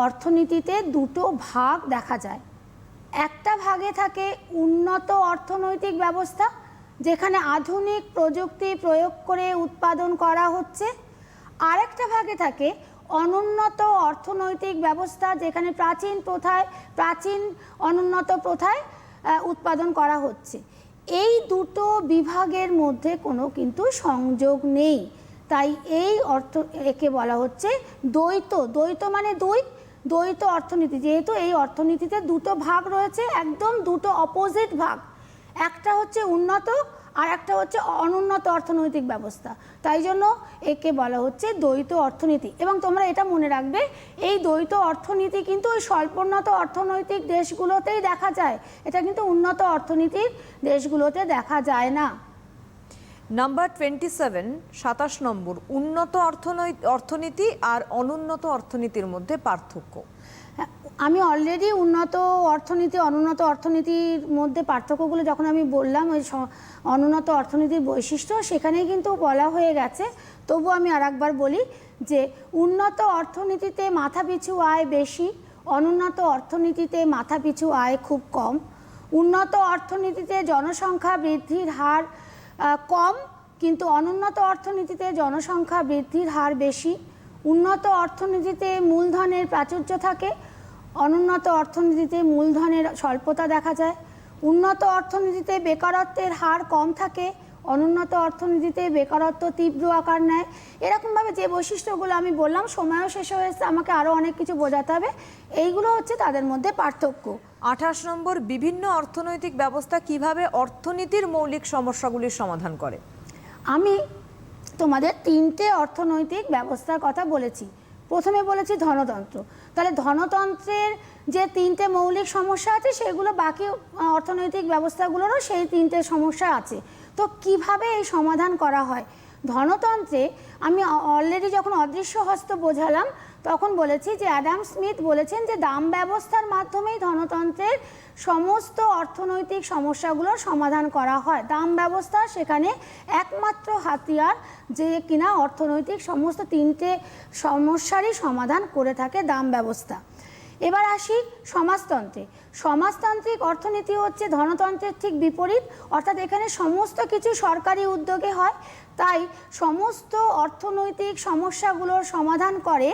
অর্থনীতিতে দুটো ভাগ দেখা যায়। একটা ভাগে থাকে উন্নত অর্থনৈতিক ব্যবস্থা, যেখানে আধুনিক প্রযুক্তি প্রয়োগ করে উৎপাদন করা হচ্ছে। আরেকটা ভাগে থাকে অনুন্নত অর্থনৈতিক ব্যবস্থা, যেখানে প্রাচীন অনুন্নত প্রথায় উৎপাদন করা হচ্ছে। এই দুটো বিভাগের মধ্যে কোনো কিন্তু সংযোগ নেই, তাই এই একে বলা হচ্ছে দ্বৈত। দ্বৈত মানে দুই, দ্বৈত অর্থনীতি। যেহেতু এই অর্থনীতিতে দুটো ভাগ রয়েছে, একদম দুটো অপোজিট ভাগ, একটা হচ্ছে উন্নত আর একটা হচ্ছে অনুন্নত অর্থনৈতিক ব্যবস্থা, তাই জন্য একে বলা হচ্ছে দ্বৈত অর্থনীতি। এবং তোমরা এটা মনে রাখবে, এই দ্বৈত অর্থনীতি কিন্তু ওই স্বল্পোন্নত অর্থনৈতিক দেশগুলোতেই দেখা যায়, এটা কিন্তু উন্নত অর্থনীতির দেশগুলোতে দেখা যায় না। নাম্বার 27, 27 নম্বর, উন্নত অর্থনীতি আর অনুন্নত অর্থনীতির মধ্যে পার্থক্য। আমি অলরেডি উন্নত অর্থনীতি অনুন্নত অর্থনীতির মধ্যে পার্থক্যগুলো যখন আমি বললাম, ওই অনুন্নত অর্থনীতির বৈশিষ্ট্য সেখানেই কিন্তু বলা হয়ে গেছে। তবু আমি আরেকবার বলি যে উন্নত অর্থনীতিতে মাথাপিছু আয় বেশি, অনুন্নত অর্থনীতিতে মাথাপিছু আয় খুব কম। উন্নত অর্থনীতিতে জনসংখ্যা বৃদ্ধির হার কম, কিন্তু অনুন্নত অর্থনীতিতে জনসংখ্যা বৃদ্ধির হার বেশি। উন্নত অর্থনীতিতে মূলধনের প্রাচুর্য থাকে, অনুন্নত অর্থনীতিতে মূলধনের স্বল্পতা দেখা যায়। উন্নত অর্থনীতিতে বেকারত্বের হার কম থাকে, অনুন্নত অর্থনীতিতে বেকারত্ব তীব্র আকার নেয়। এরকমভাবে যে বৈশিষ্ট্যগুলো আমি বললাম, সময়ও শেষ হয়ে এসেছে, আমাকে আরও অনেক কিছু বোঝাতে হবে। এইগুলো হচ্ছে তাদের মধ্যে পার্থক্য। 28 নম্বর, বিভিন্ন অর্থনৈতিক ব্যবস্থা কিভাবে অর্থনীতির মৌলিক সমস্যাগুলির সমাধান করে? আমি তোমাদের 3টে অর্থনৈতিক ব্যবস্থার কথা বলেছি। প্রথমে বলেছি ধনতন্ত্র। তাহলে ধনতন্ত্রের যে 3টে মৌলিক সমস্যা আছে, সেগুলো বাকি অর্থনৈতিক ব্যবস্থাগুলোরও সেই 3টে সমস্যা আছে। তো কিভাবে এই সমাধান করা হয়? ধনতন্ত্রে আমি অলরেডি যখন অদৃশ্য হস্ত বোঝালাম তখন বলেছি যে অ্যাডাম স্মিথ বলেছেন যে দাম ব্যবস্থার মাধ্যমেই ধনতন্ত্রের সমস্ত অর্থনৈতিক সমস্যাগুলোর সমাধান করা হয়। দাম ব্যবস্থা সেখানে একমাত্র হাতিয়ার যে কিনা অর্থনৈতিক সমস্ত 3টে সমস্যারই সমাধান করে থাকে দাম ব্যবস্থা। এবার আসি সমাজতন্ত্রে। সমাজতান্ত্রিক অর্থনীতি হচ্ছে ধনতন্ত্রের ঠিক বিপরীত, অর্থাৎ এখানে সমস্ত কিছু সরকারি উদ্যোগে হয়, তাই সমস্ত অর্থনৈতিক সমস্যাগুলোর সমাধান করে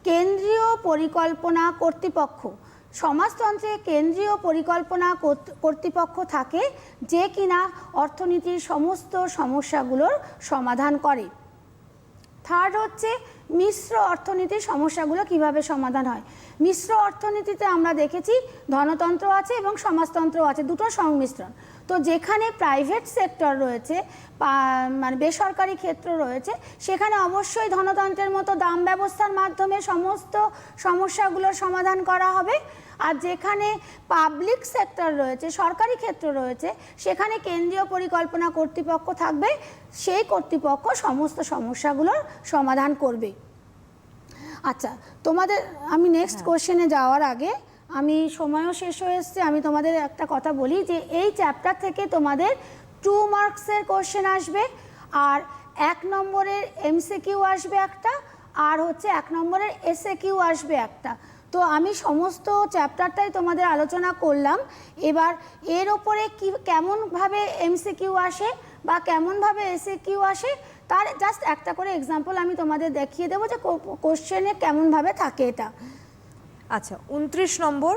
কেন্দ্রীয় পরিকল্পনা কর্তৃপক্ষ। সমাজতন্ত্রে কেন্দ্রীয় পরিকল্পনা কর্তৃপক্ষ থাকে, যে কিনা অর্থনীতির সমস্ত সমস্যাগুলোর সমাধান করে। থার্ড হচ্ছে মিশ্র অর্থনীতির সমস্যাগুলো কিভাবে সমাধান হয়। মিশ্র অর্থনীতিতে আমরা দেখেছি ধনতন্ত্র আছে এবং সমাজতন্ত্র আছে, দুটো সংমিশ্রণ। তো যেখানে প্রাইভেট সেক্টর রয়েছে, মানে বেসরকারি ক্ষেত্র রয়েছে, সেখানে অবশ্যই ধনতন্ত্রের মতো দাম ব্যবস্থার মাধ্যমে সমস্ত সমস্যাগুলোর সমাধান করা হবে। আর যেখানে পাবলিক সেক্টর রয়েছে, সরকারি ক্ষেত্র রয়েছে, সেখানে কেন্দ্রীয় পরিকল্পনা কর্তৃপক্ষ থাকবে, সেই কর্তৃপক্ষ সমস্ত সমস্যাগুলোর সমাধান করবে। আচ্ছা, তোমাদের আমি নেক্সট কোশ্চেনে যাওয়ার আগে, আমি সময়ও শেষ হয়ে এসছে, আমি তোমাদের একটা কথা বলি যে এই চ্যাপ্টার থেকে তোমাদের 2 মার্কসের কোশ্চেন আসবে, আর 1 নম্বরের MCQ আসবে একটা, আর হচ্ছে 1 নম্বরের SAQ আসবে একটা। তো আমি সমস্ত চ্যাপ্টারটাই তোমাদের আলোচনা করলাম। এবার এর ওপরে কেমনভাবে এমসিকিউ আসে বা কেমনভাবে এসএকিউ আসে তার জাস্ট একটা করে এক্সাম্পল আমি তোমাদের দেখিয়ে দেবো যে কোশ্চেনে কেমনভাবে থাকে এটা। আচ্ছা, 29 নম্বর,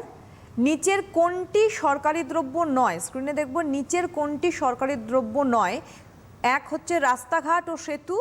নিচের কোনটি সরকারি দ্রব্য নয়? স্ক্রিনে দেখব নিচের কোনটি সরকারি দ্রব্য নয়। এক হচ্ছে রাস্তাঘাট ও সেতু,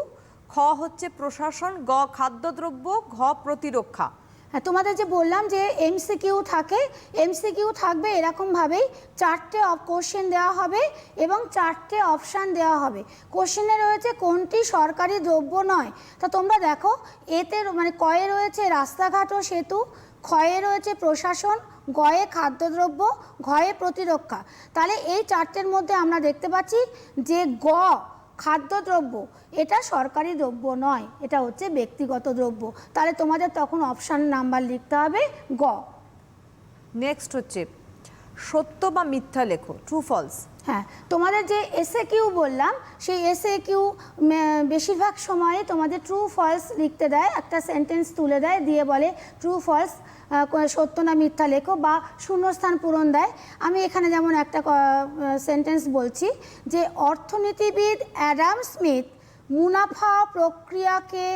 খ হচ্ছে প্রশাসন, গ খাদ্যদ্রব্য, ঘ প্রতিরক্ষা। হ্যাঁ, তোমাদের যে বললাম যে এমসিকিউ থাকে, এমসিকিউ থাকবে এরকমভাবেই, 4টে কোশ্চেন দেওয়া হবে এবং 4টে অপশান দেওয়া হবে। কোশ্চেনে রয়েছে কোনটি সরকারি দ্রব্য নয়। তা তোমরা দেখো এতে মানে কয়ে রয়েছে রাস্তাঘাট ও সেতু, ক্ষয়ে রয়েছে প্রশাসন, গয়ে খাদ্যদ্রব্য, ঘয়ে প্রতিরক্ষা। তাহলে এই 4টের মধ্যে আমরা দেখতে পাচ্ছি যে গ খাদ্যদ্রব্য এটা সরকারি দ্রব্য নয়, এটা হচ্ছে ব্যক্তিগত দ্রব্য। তাহলে তোমাদের তখন অপশান নাম্বার লিখতে হবে গ। নেক্সট হচ্ছে সত্য বা মিথ্যা লেখো, ট্রু ফলস। হ্যাঁ, তোমাদের যে এসএকিউ বললাম সেই এসএকিউ বেশিরভাগ সময়ে তোমাদের ট্রু ফলস লিখতে দেয়, একটা সেন্টেন্স তুলে দেয়, দিয়ে বলে ট্রু ফলস, সত্য না মিথ্যা লেখো, বা শূন্যস্থান পূরণ দেয়। আমি এখানে যেমন একটা সেন্টেন্স বলছি যে অর্থনীতিবিদ অ্যাডাম স্মিথ মুনাফা প্রক্রিয়াকে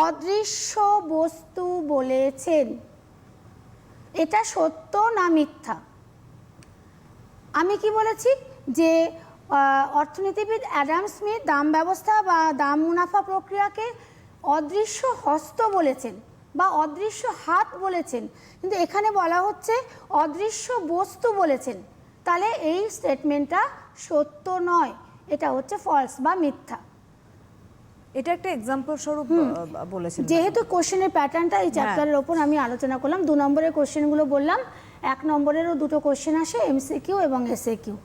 অদৃশ্য বস্তু বলেছেন। এটা সত্য না মিথ্যা? আমি কি বলেছি যে অর্থনীতিবিদ অ্যাডাম স্মিথ দাম ব্যবস্থা বা দাম মুনাফা প্রক্রিয়াকে অদৃশ্য হস্ত বলেছেন বা অদৃশ্য হাত বলেছেন, কিন্তু এখানে বলা হচ্ছে অদৃশ্য বস্তু বলেছেন। তাহলে এই স্টেটমেন্টটা সত্য নয়, এটা হচ্ছে ফলস বা মিথ্যা। এটা একটা এক্সাম্পল স্বরূপ বলেছেন। যেহেতু কোশ্চেনের প্যাটার্নটা এই চ্যাপ্টারের ওপর আমি আলোচনা করলাম, 2 নম্বরের কোশ্চেনগুলো বললাম, 1 নম্বরেরও 2টো কোশ্চেন আসে, এমসিকিউ এবং এসএকিউ।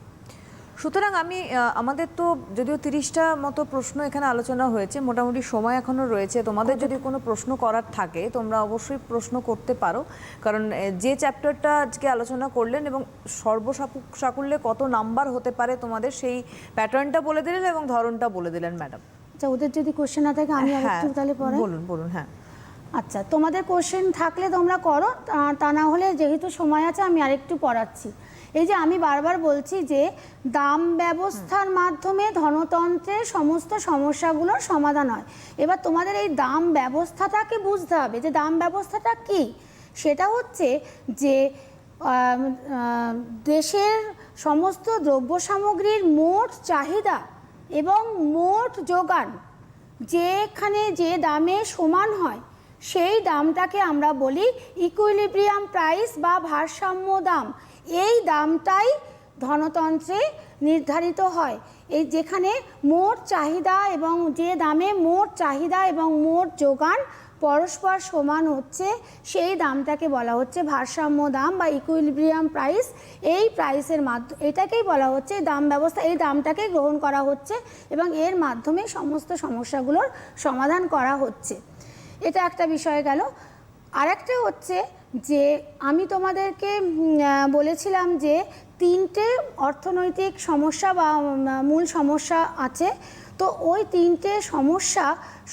সুতরাং আমি আমাদের তো যদিও 30টা মতো প্রশ্ন এখানে আলোচনা হয়েছে, মোটামুটি সময় এখনো রয়েছে। তোমাদের যদি কোনো প্রশ্ন করার থাকে তোমরা অবশ্যই প্রশ্ন করতে পারো, কারণ যে চ্যাপ্টারটা আজকে আলোচনা করলেন এবং সর্বসাকুল্যে কত নাম্বার হতে পারে তোমাদের সেই প্যাটার্নটা বলে দিলেন এবং ধরনটা বলে দিলেন ম্যাডাম। আচ্ছা, ওদের যদি কোশ্চেন না থাকে আমি আরেকটু তাহলে পরে বলুন। হ্যাঁ, আচ্ছা, তোমাদের কোশ্চেন থাকলে তোমরা করো, তা না হলে যেহেতু সময় আছে আমি আরেকটু পড়াচ্ছি। এই যে আমি বারবার বলছি যে দাম ব্যবস্থার মাধ্যমে ধনতন্ত্রের সমস্ত সমস্যাগুলোর সমাধান হয়। এবার তোমাদের এই দাম ব্যবস্থাটাকে বুঝতে হবে যে দাম ব্যবস্থাটা কি। সেটা হচ্ছে যে দেশের সমস্ত দ্রব্য সামগ্রীর মোট চাহিদা এবং মোট যোগান যেখানে যে দামে সমান হয় সেই দামটাকে আমরা বলি ইকুইলিব্রিয়াম প্রাইস বা ভারসাম্য দাম। এই দামটাই ধনতন্ত্রে নির্ধারিত হয়। এই যেখানে মোট চাহিদা এবং যে দামে মোট চাহিদা এবং মোট যোগান পরস্পর সমান হচ্ছে সেই দামটাকে বলা হচ্ছে ভারসাম্য দাম বা ইকুইলিব্রিয়াম প্রাইস। এই প্রাইসের মাধ্যমে এটাকেই বলা হচ্ছে দাম ব্যবস্থা, এই দামটাকেই গ্রহণ করা হচ্ছে এবং এর মাধ্যমে সমস্ত সমস্যাগুলোর সমাধান করা হচ্ছে। এটা একটা বিষয় গেল। আরেকটা হচ্ছে যে আমি তোমাদেরকে বলেছিলাম যে 3টে অর্থনৈতিক সমস্যা বা মূল সমস্যা আছে। তো ওই 3টে সমস্যা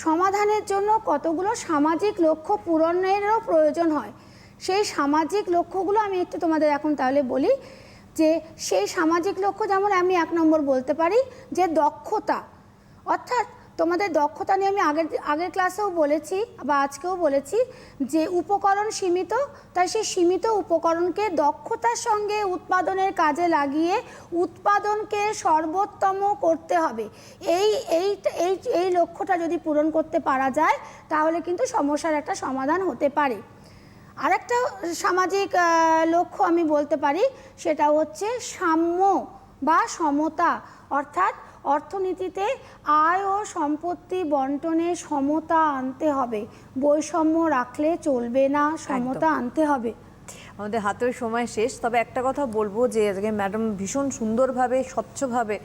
সমাধানের জন্য কতগুলো সামাজিক লক্ষ্য পূরণেরও প্রয়োজন হয়। সেই সামাজিক লক্ষ্যগুলো আমি একটু তোমাদের এখন তাহলে বলি যে সেই সামাজিক লক্ষ্য যেমন আমি 1 নম্বর বলতে পারি যে দক্ষতা, অর্থাৎ তোমাদের দক্ষতা নিয়ে আমি আগের ক্লাসেও বলেছি বা আজকেও বলেছি যে উপকরণ সীমিত, তাই সেই সীমিত উপকরণকে দক্ষতার সঙ্গে উৎপাদনের কাজে লাগিয়ে উৎপাদনকে সর্বোত্তম করতে হবে। এই লক্ষ্যটা যদি পূরণ করতে পারা যায় তাহলে কিন্তু সমস্যার একটা সমাধান হতে পারে। আরেকটা সামাজিক লক্ষ্য আমি বলতে পারি সেটা হচ্ছে সাম্য বা সমতা, অর্থাৎ অর্থনীতিতে আয় ও সম্পত্তি বন্টনে সমতা আনতে হবে, বৈষম্য রাখলে চলবে না, সমতা আনতে হবে। আমাদের হাতের সময় শেষ, তবে একটা কথা বলবো যে আজকে ম্যাডাম ভীষণ সুন্দরভাবে স্বচ্ছভাবে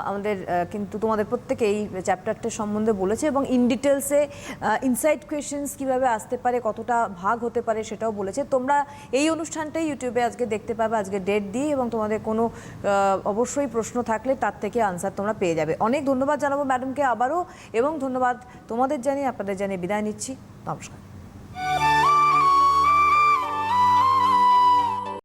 আমাদের কিন্তু তোমাদের প্রত্যেকে এই চ্যাপ্টারটার সম্বন্ধে বলেছে এবং ইন ডিটেলসে ইনসাইড কোয়েশ্চেন্স কীভাবে আসতে পারে, কতটা ভাগ হতে পারে সেটাও বলেছে। তোমরা এই অনুষ্ঠানটাই ইউটিউবে আজকে দেখতে পাবে, আজকে ডেট দিয়ে, এবং তোমাদের কোনো অবশ্যই প্রশ্ন থাকলে তার থেকে আনসার তোমরা পেয়ে যাবে। অনেক ধন্যবাদ জানাবো ম্যাডামকে আবারও, এবং ধন্যবাদ তোমাদের জানিয়ে আপনাদের জানিয়ে বিদায় নিচ্ছি। নমস্কার।